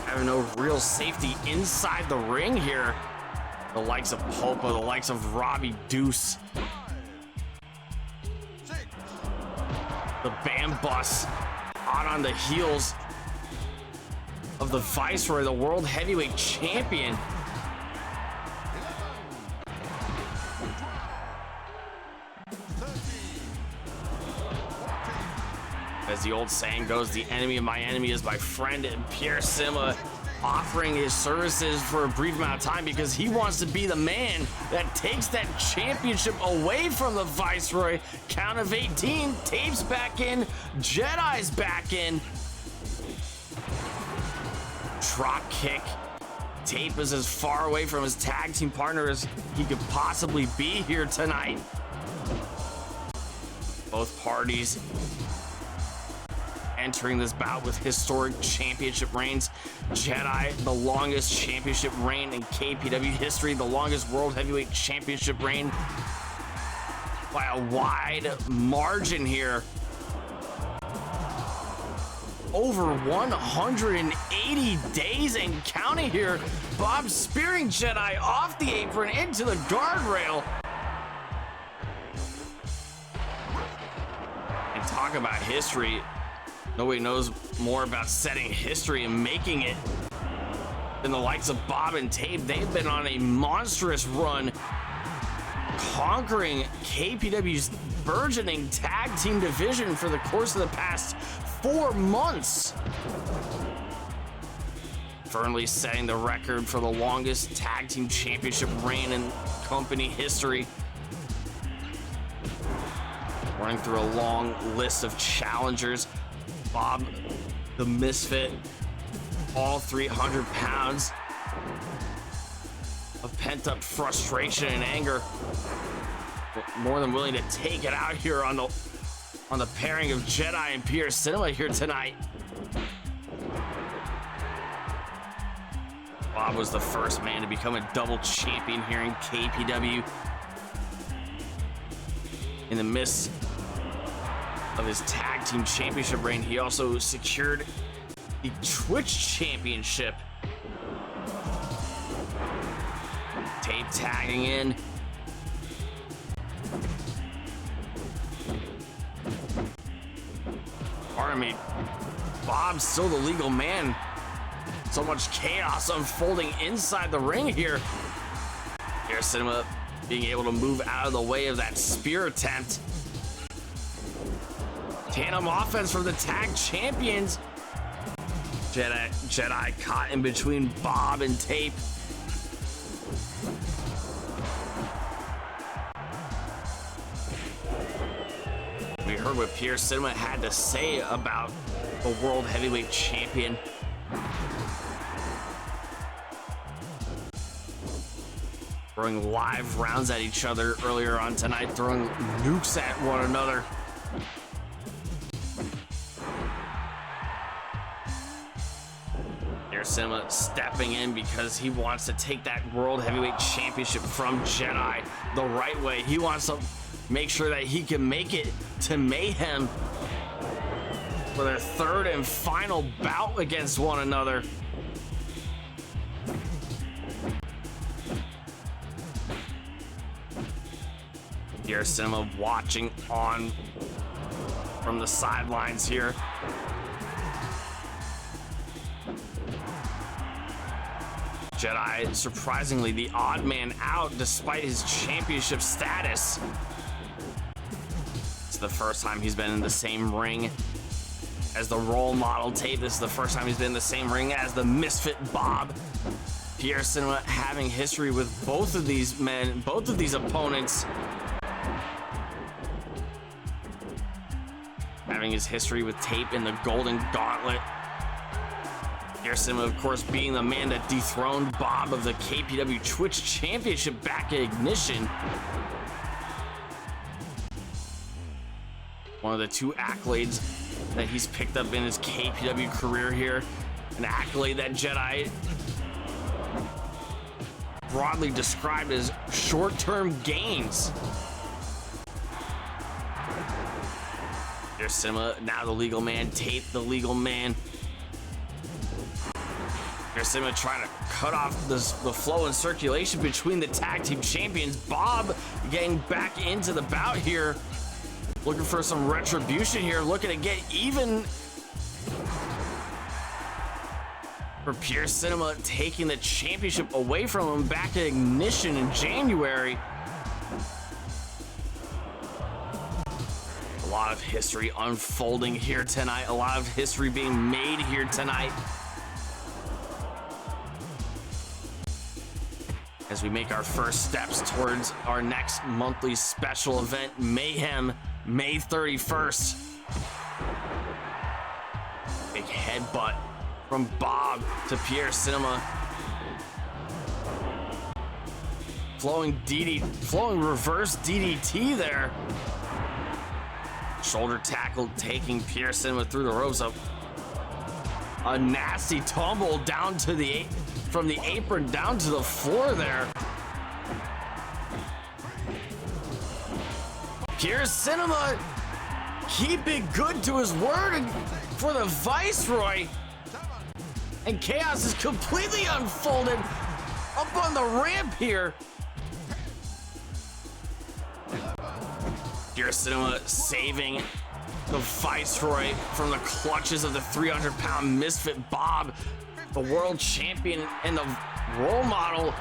Having no real safety inside the ring here. The likes of Polpa, the likes of Robbie Deuce. The band bus out on the heels of the Viceroy, the World Heavyweight Champion. As the old saying goes, the enemy of my enemy is my friend. And Pierre Cinema offering his services for a brief amount of time because he wants to be the man that takes that championship away from the Viceroy. Count of 18, Tape's back in, Jedi's back in. Drop kick. Tape is as far away from his tag team partner as he could possibly be here tonight. Both parties entering this bout with historic championship reigns. Jedi, the longest championship reign in KPW history, the longest World Heavyweight Championship reign by a wide margin here. Over 180 days and counting here. Bob spearing Jedi off the apron into the guardrail. And talk about history. Nobody knows more about setting history and making it than the likes of Bob and Tape. They've been on a monstrous run, conquering KPW's burgeoning tag team division for the course of the past 4 months. Firmly setting the record for the longest tag team championship reign in company history. Running through a long list of challengers. Bob, the Misfit, all 300 pounds of pent-up frustration and anger, more than willing to take it out here on the pairing of Jedi and Pierre Cinema here tonight. Bob was the first man to become a double champion here in KPW. In the midst of his tag team championship reign, he also secured the Twitch championship. Tape tagging in. Pardon me, Bob's still the legal man. So much chaos unfolding inside the ring here. Here, Cinema being able to move out of the way of that spear attempt. Tandem offense from the tag champions. Jedi caught in between Bob and Tape. We heard what Pierre Cinema had to say about the World Heavyweight Champion. Throwing live rounds at each other earlier on tonight, throwing nukes at one another. Pierre Cinema stepping in because he wants to take that World Heavyweight Championship from Jedi the right way. He wants to make sure that he can make it to Mayhem for their third and final bout against one another. Pierre Cinema watching on from the sidelines here. Jedi, surprisingly the odd man out despite his championship status. It's the first time he's been in the same ring as the role model Tape. This is the first time he's been in the same ring as the Misfit Bob. Pierre Cinema having history with both of these men, both of these opponents. Having his history with Tape in the Golden Gauntlet. Pierre Cinema, of course, being the man that dethroned Bob of the KPW Twitch Championship back at Ignition. One of the 2 accolades that he's picked up in his KPW career here. An accolade that Jedi broadly described as short-term gains. Pierre Cinema, now the legal man. Tape, the legal man. Pierre Cinema trying to cut off the flow and circulation between the tag team champions. Bob getting back into the bout here. looking for some retribution here, looking to get even. For Pure Cinema taking the championship away from him back at Ignition in January. A lot of history unfolding here tonight. A lot of history being made here tonight. As we make our first steps towards our next monthly special event, Mayhem, May 31st. Big headbutt from Bob to Pure Cinema. Flowing reverse DDT there. Shoulder tackle taking Pure Cinema through the ropes up. A nasty tumble down to from the apron down to the floor there. Pure Cinema keeping good to his word for the Viceroy. And chaos is completely unfolded up on the ramp here. Pure Cinema saving the Viceroy from the clutches of the 300-pound misfit Bob, the world champion and the role model,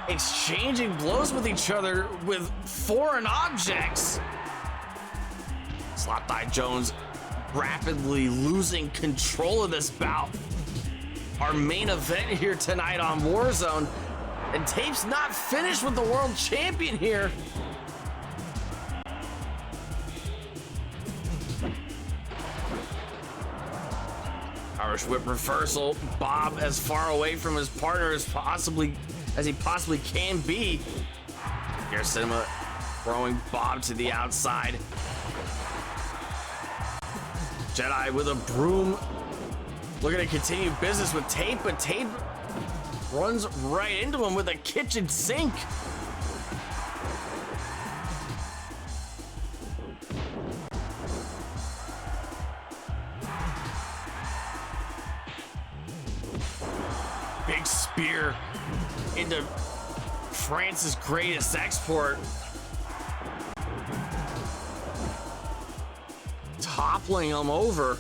exchanging blows with each other with foreign objects. Slot-Thigh Jones rapidly losing control of this bout. Our main event here tonight on Warzone, and Tape's not finished with the world champion here. Irish whip reversal. Bob as far away from his partner as he possibly can be. Pure Cinema throwing Bob to the outside. Jedi with a broom, looking to continue business with Tape, but Tape runs right into him with a kitchen sink. Big spear into France's greatest export. Toppling him over.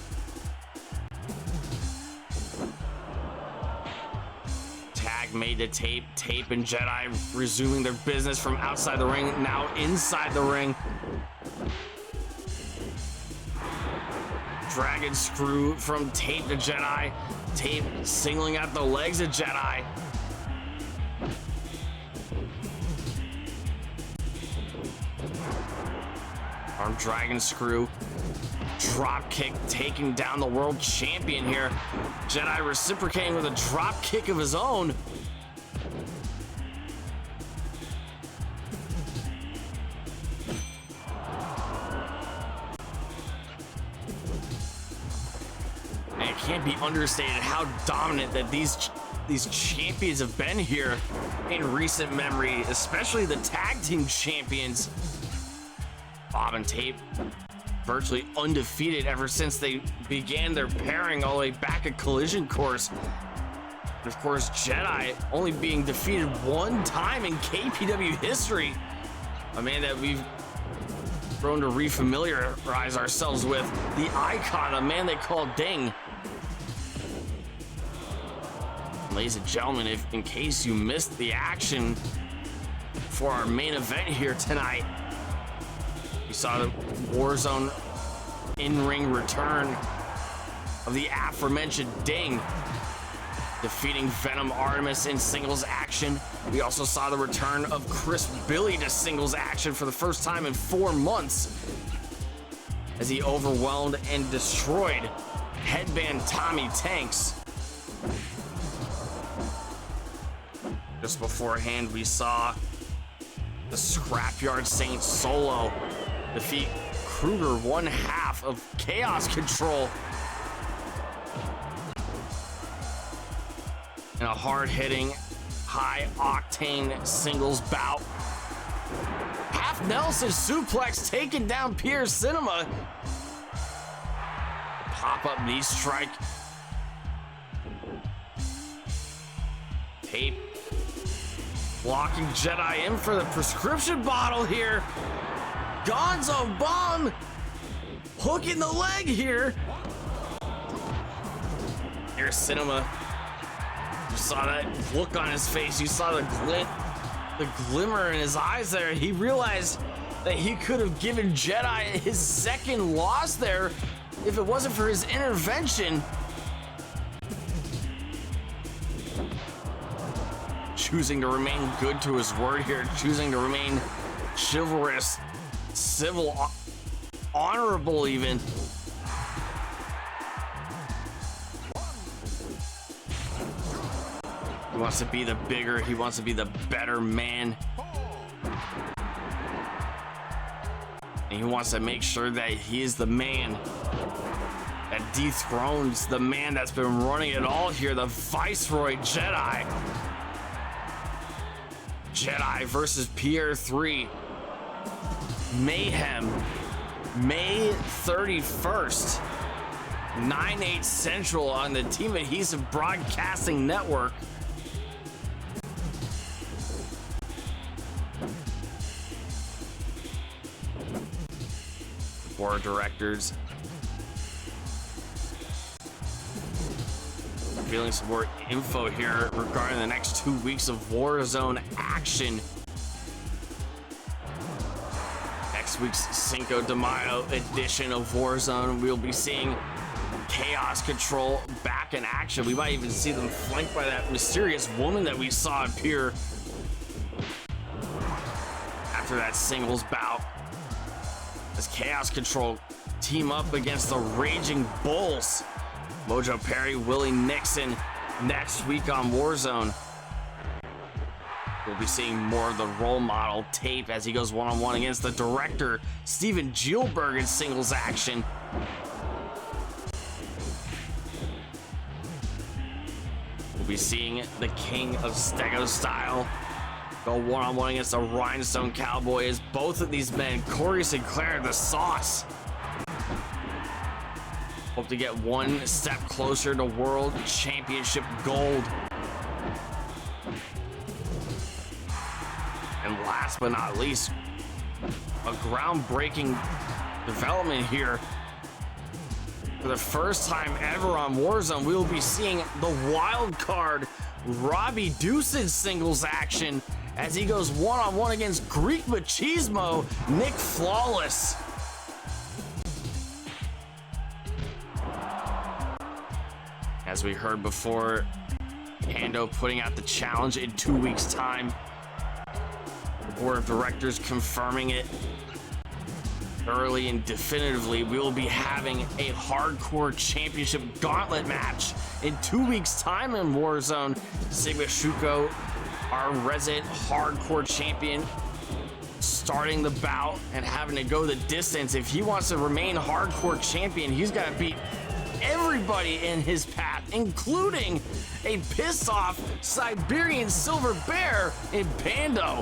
Tag made to Tape. Tape and Jedi resuming their business from outside the ring, now inside the ring. Dragon screw from Tape to Jedi. Tape singling out the legs of Jedi. Arm dragon screw. Drop kick taking down the world champion here. Jedi reciprocating with a drop kick of his own. And it can't be understated how dominant that these champions have been here in recent memory, especially the tag team champions. Bob and Tape virtually undefeated ever since they began their pairing all the way back at Collision Course. And of course, Jedi only being defeated one time in KPW history. A man that we've grown to refamiliarize ourselves with. The icon, a man they call Ding. Ladies and gentlemen, if in case you missed the action for our main event here tonight, we saw the Warzone in-ring return of the aforementioned Ding, defeating Venom Artemis in singles action. We also saw the return of Chris Billy to singles action for the first time in 4 months, as he overwhelmed and destroyed Headband Tommy Tanks. Just beforehand, we saw the Scrapyard Saint Solo defeat Kruger, one half of Chaos Control, in a hard-hitting, high-octane singles bout. Half Nelson suplex taking down Pure Cinema. Pop-up knee strike. Tape blocking Jedi in for the prescription bottle here. Gonzo Bomb Hook in the leg here. Here's Cinema. You saw that look on his face. You saw the glimmer in his eyes there. He realized that he could have given Jedi his second loss there if it wasn't for his intervention. Choosing to remain good to his word here, choosing to remain chivalrous, civil, honorable even. He wants to be the bigger, he wants to be the better man. And he wants to make sure that he is the man that dethrones the man that's been running it all here, the Viceroy Jedi. Jedi versus Pierre 3. Mayhem. May 31st. 9/8 Central on the Team Adhesive Broadcasting Network. Board of directors revealing some more info here regarding the next 2 weeks of War Zone action. Next week's Cinco de Mayo edition of War Zone, we'll be seeing Chaos Control back in action. We might even see them flanked by that mysterious woman that we saw appear after that singles bout. As Chaos Control team up against the Raging Bulls. Mojo Perry, Willie Nixon next week on Warzone. We'll be seeing more of the role model tape as he goes one-on-one against the director, Steven Gielberg, in singles action. We'll be seeing the King of Stego Style go one-on-one against the Rhinestone Cowboy as both of these men, Corey Sinclair, the Sauce, hope to get one step closer to World Championship gold. And last but not least, a groundbreaking development here. For the first time ever on Warzone, we will be seeing the wild card Robbie Deuce's singles action as he goes one-on-one against Greek Machismo, Nick Flawless. As we heard before, Hando putting out the challenge in 2 weeks' time. The board of directors confirming it early and definitively. We will be having a hardcore championship gauntlet match in 2 weeks' time in Warzone. Sigma Shuko, our resident hardcore champion, starting the bout and having to go the distance. If he wants to remain hardcore champion, he's got to beat everybody in his path, including a pissed off Siberian Silver Bear in Pando.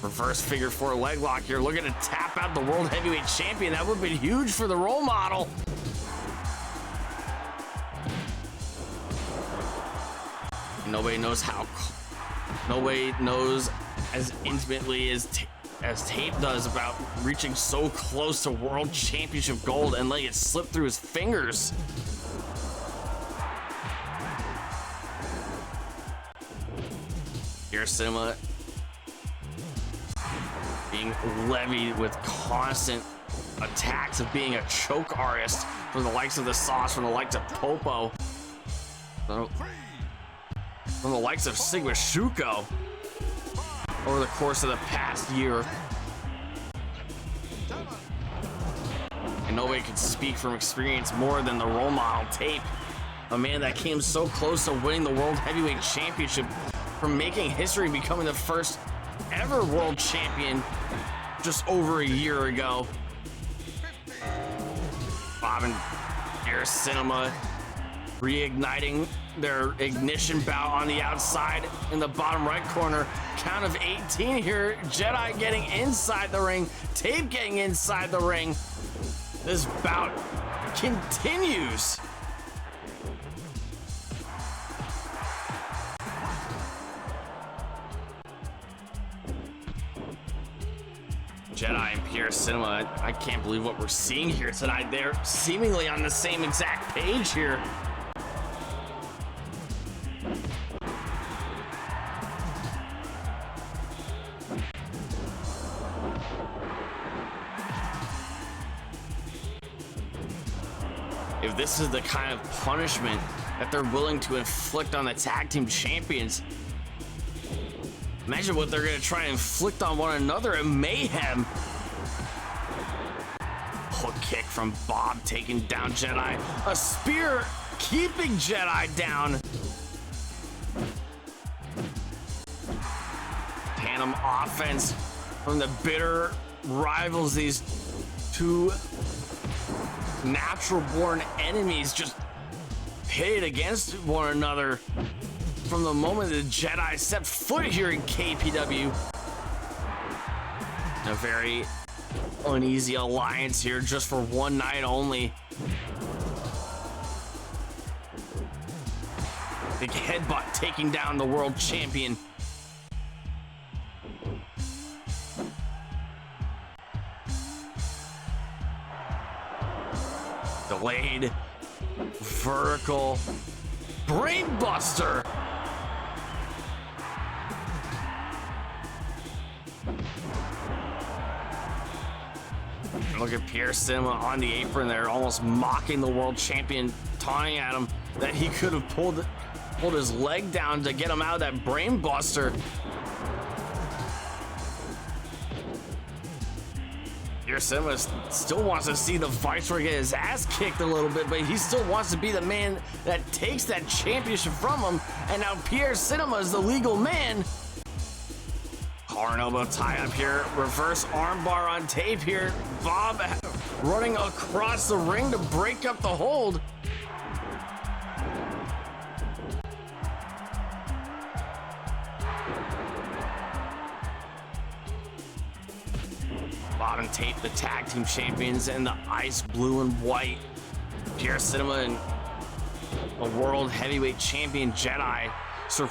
Reverse figure four leg lock here, looking to tap out the world heavyweight champion. That would have been huge for the role model. Nobody knows as intimately as Tape does about reaching so close to world championship gold and letting it slip through his fingers. Here, Cinema being levied with constant attacks of being a choke artist from the likes of the Sauce, from the likes of Popo, from the likes of Sigma Shuko over the course of the past year. And nobody can speak from experience more than the role model Tape, a man that came so close to winning the World Heavyweight Championship, from making history, becoming the first ever world champion just over a year ago. Bob and Air Cinema reigniting their ignition bout on the outside in the bottom right corner. Count of 18 here. Jedi getting inside the ring. Tape getting inside the ring. This bout continues. Jedi and Pierre Cinema, I can't believe what we're seeing here tonight. They're seemingly on the same exact page here. If this is the kind of punishment that they're willing to inflict on the tag team champions, imagine what they're going to try and inflict on one another in Mayhem. Hook kick from Bob, taking down Jedi. A spear keeping Jedi down. Tandem offense from the bitter rivals, these two natural-born enemies just pitted against one another from the moment the Jedi set foot here in KPW. A very uneasy alliance here just for one night only. Big headbutt taking down the world champion. Delayed vertical brainbuster. Look at Pierre Cinema on the apron there, almost mocking the world champion, taunting at him that he could have pulled his leg down to get him out of that brainbuster. Pierre Cinema still wants to see the Viceroy get his ass kicked a little bit, but he still wants to be the man that takes that championship from him. And now Pierre Cinema is the legal man. Collar and elbow tie up here. Reverse armbar on tape here. Bob running across the ring to break up the hold. Bottom tape, the tag team champions, and the ice blue and white Pierre Cinema and a world heavyweight champion Jedi, so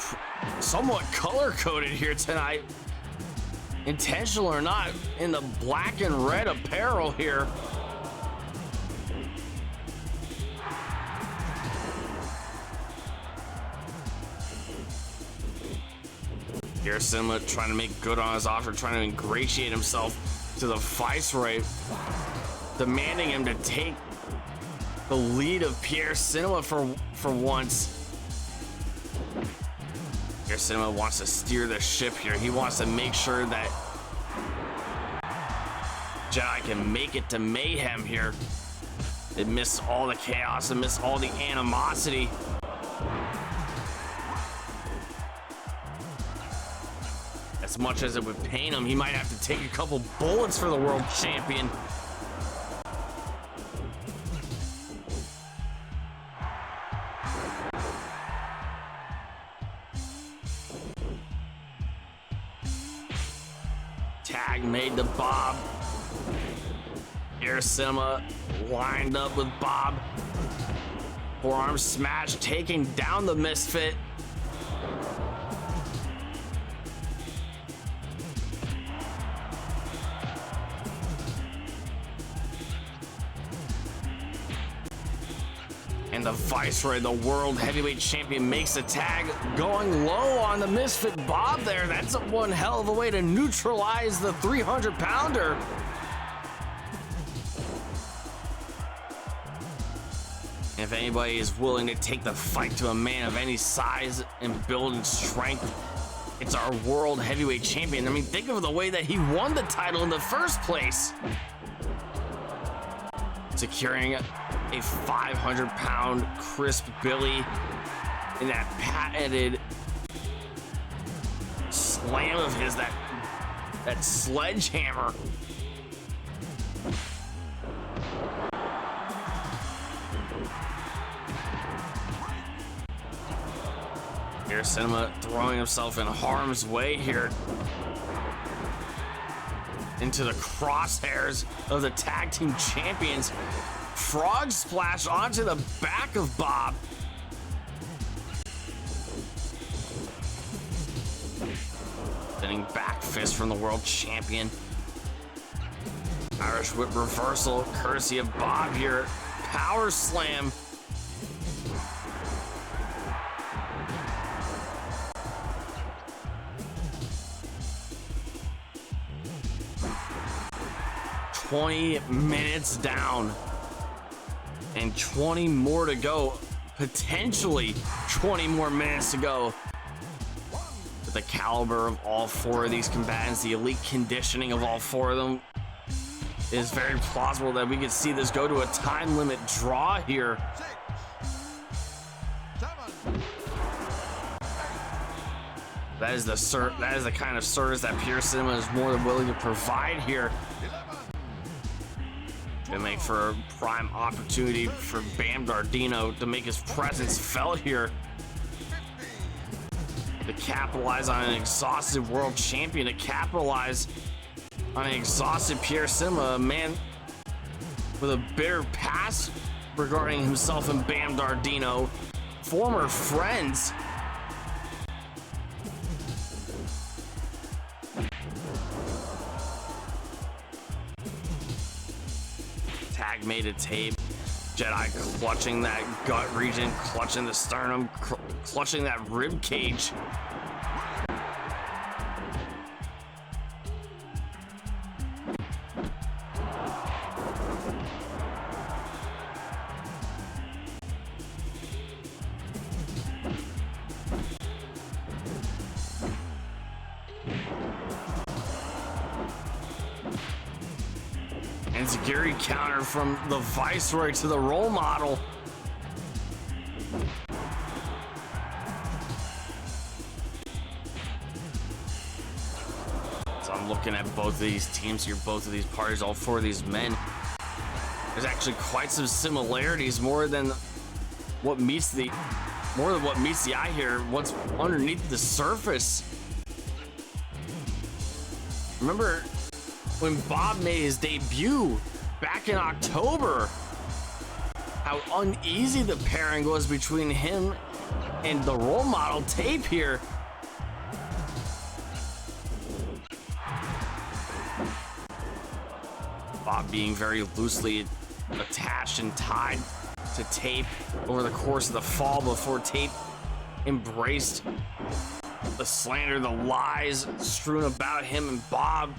somewhat color-coded here tonight, intentional or not, in the black and red apparel here. Pierre Cinema trying to make good on his offer, trying to ingratiate himself to the Viceroy, demanding him to take the lead of Pierre Cinema for once. Pierre Cinema wants to steer the ship here. He wants to make sure that Jedi can make it to Mayhem here. It missed all the chaos, it missed all the animosity. As much as it would pain him, he might have to take a couple bullets for the world champion. Tag made to Bob. Pierre Cinema lined up with Bob. Forearm smash, taking down the Misfit. And the Viceroy, the world heavyweight champion, makes the tag, going low on the Misfit Bob there. That's one hell of a way to neutralize the 300-pounder. If anybody is willing to take the fight to a man of any size and build and strength, it's our world heavyweight champion. I mean, think of the way that he won the title in the first place. Securing a 500-pound crisp Billy in that patented slam of his, that sledgehammer. Pierre Cinema throwing himself in harm's way here, into the crosshairs of the tag team champions. Frog splash onto the back of Bob. Sending back fist from the world champion. Irish whip reversal, courtesy of Bob here. Power slam. $20 down and 20 more to go, potentially 20 more minutes to go. With the caliber of all four of these combatants, the elite conditioning of all four of them, it is very plausible that we could see this go to a time limit draw here. 6, 7, That is the kind of service that Pierre Cinema is more than willing to provide here. 11, To make for a prime opportunity for Bam Dardino to make his presence felt here. To capitalize on an exhausted world champion, to capitalize on an exhausted Pierre Cinema, a man with a bitter past regarding himself and Bam Dardino, former friends. Tag made a tape. Jedi clutching that gut region, clutching the sternum, clutching that rib cage. Enziguri counter from the Viceroy to the role model. So I'm looking at both of these teams here, both of these parties, all four of these men. There's actually quite some similarities, more than what meets the eye here, what's underneath the surface. Remember when Bob made his debut back in October, how uneasy the pairing was between him and the role model tape here. Bob being very loosely attached and tied to tape over the course of the fall before tape embraced the slander, the lies strewn about him and Bob,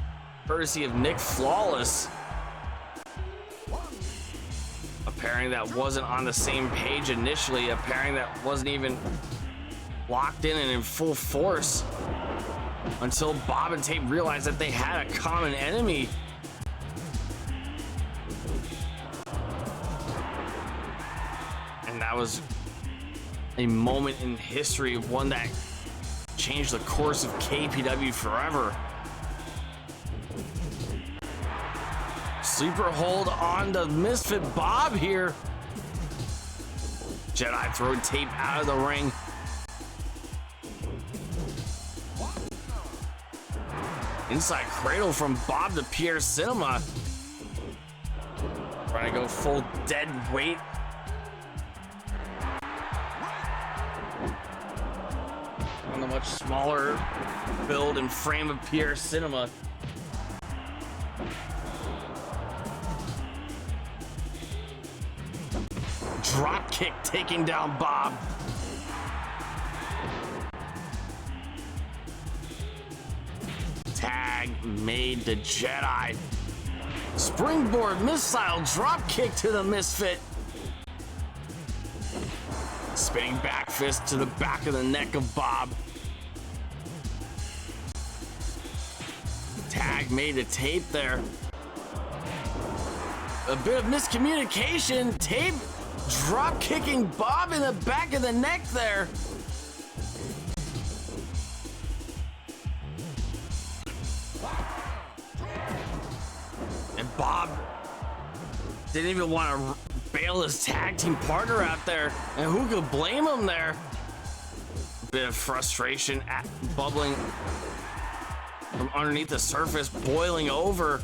courtesy of Nick Flawless. A pairing that wasn't on the same page initially, a pairing that wasn't even locked in and in full force until Bob and Tape realized that they had a common enemy. And that was a moment in history, one that changed the course of KPW forever. Sleeper hold on the Misfit Bob here. Jedi throwing Tape out of the ring. Inside cradle from Bob to Pierre Cinema. Trying to go full dead weight. On the much smaller build and frame of Pierre Cinema. Drop kick taking down Bob. Tag made to Jedi. Springboard missile drop kick to the Misfit. Spinning back fist to the back of the neck of Bob. Tag made a Tape there. A bit of miscommunication. Tape drop kicking Bob in the back of the neck there. And Bob didn't even want to bail his tag team partner out there. And who could blame him there? A bit of frustration bubbling from underneath the surface, boiling over.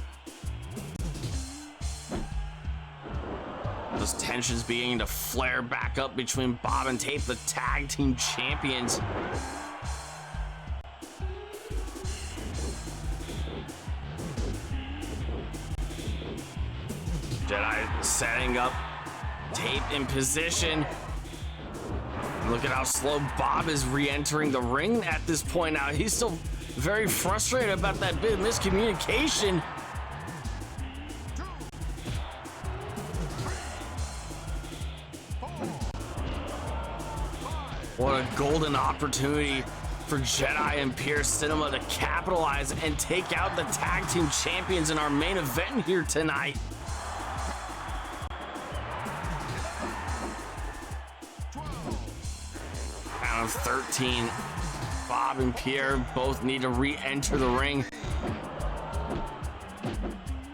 Those tensions beginning to flare back up between Bob and Tape, the tag team champions. Jedi setting up Tape in position. Look at how slow Bob is re-entering the ring at this point now. He's still very frustrated about that bit of miscommunication. What a golden opportunity for Jedi and Pierce Cinema to capitalize and take out the tag team champions in our main event here tonight. Round of 13. Bob and Pierre both need to re-enter the ring.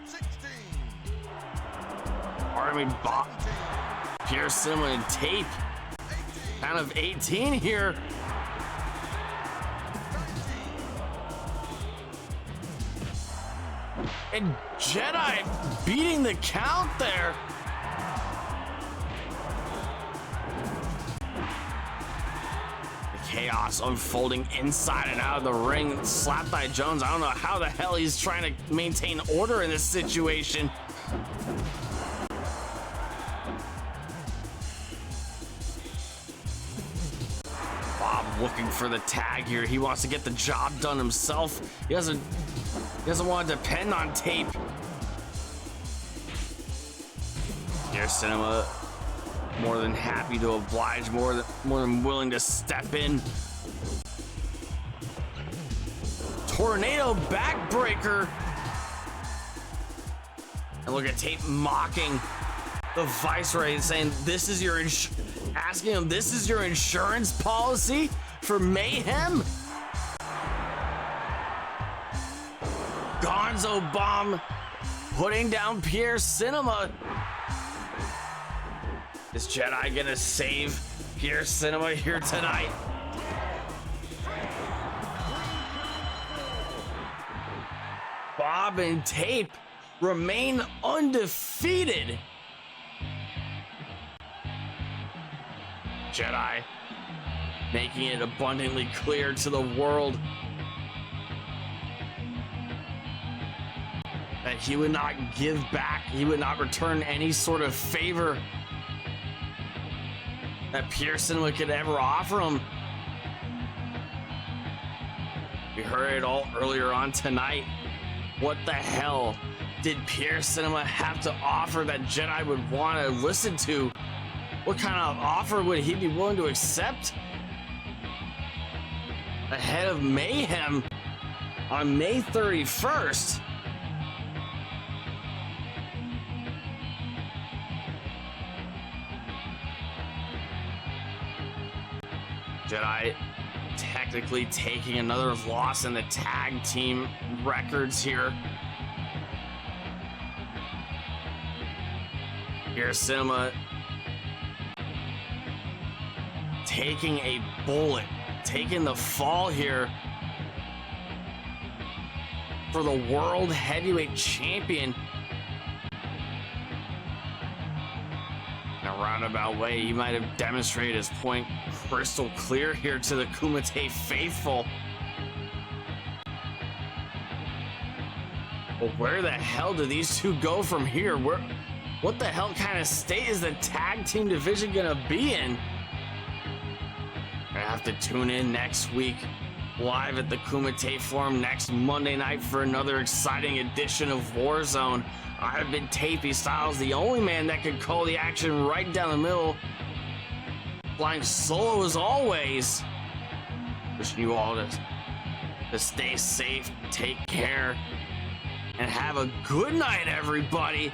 16. Pardon me, Bob. Pierce Cinema and Tape. Kind of 18 here. 19. And Jedi beating the count there. The chaos unfolding inside and out of the ring. Slapthigh Jones, I don't know how the hell he's trying to maintain order in this situation. Looking for the tag here. He wants to get the job done himself. He doesn't want to depend on Tape. Here, Cinema more than happy to oblige, more than willing to step in. Tornado backbreaker. And look at Tape mocking the Viceroy, saying, "This is your asking him, this is your insurance policy for mayhem?" Gonzo Bomb putting down Pierce Cinema. Is Jedi gonna save Pierce Cinema here tonight? Bob and Tape remain undefeated. Jedi making it abundantly clear to the world that he would not give back, he would not return any sort of favor that Pierce Cinema could ever offer him. We heard it all earlier on tonight. What the hell did Pierce Cinema have to offer that Jedi would want to listen to? What kind of offer would he be willing to accept ahead of Mayhem on May 31st? Jedi technically taking another loss in the tag team records here. Pierce Cinema taking a bullet, taking the fall here for the World Heavyweight Champion. In a roundabout way, he might have demonstrated his point crystal clear here to the Kumite faithful. But where the hell do these two go from here? What the hell kind of state is the tag team division gonna be in? I have to tune in next week, live at the Kumite Forum next Monday night for another exciting edition of Warzone. I've been Tapey Styles, the only man that could call the action right down the middle. Flying solo as always. Wishing you all to stay safe, take care, and have a good night, everybody.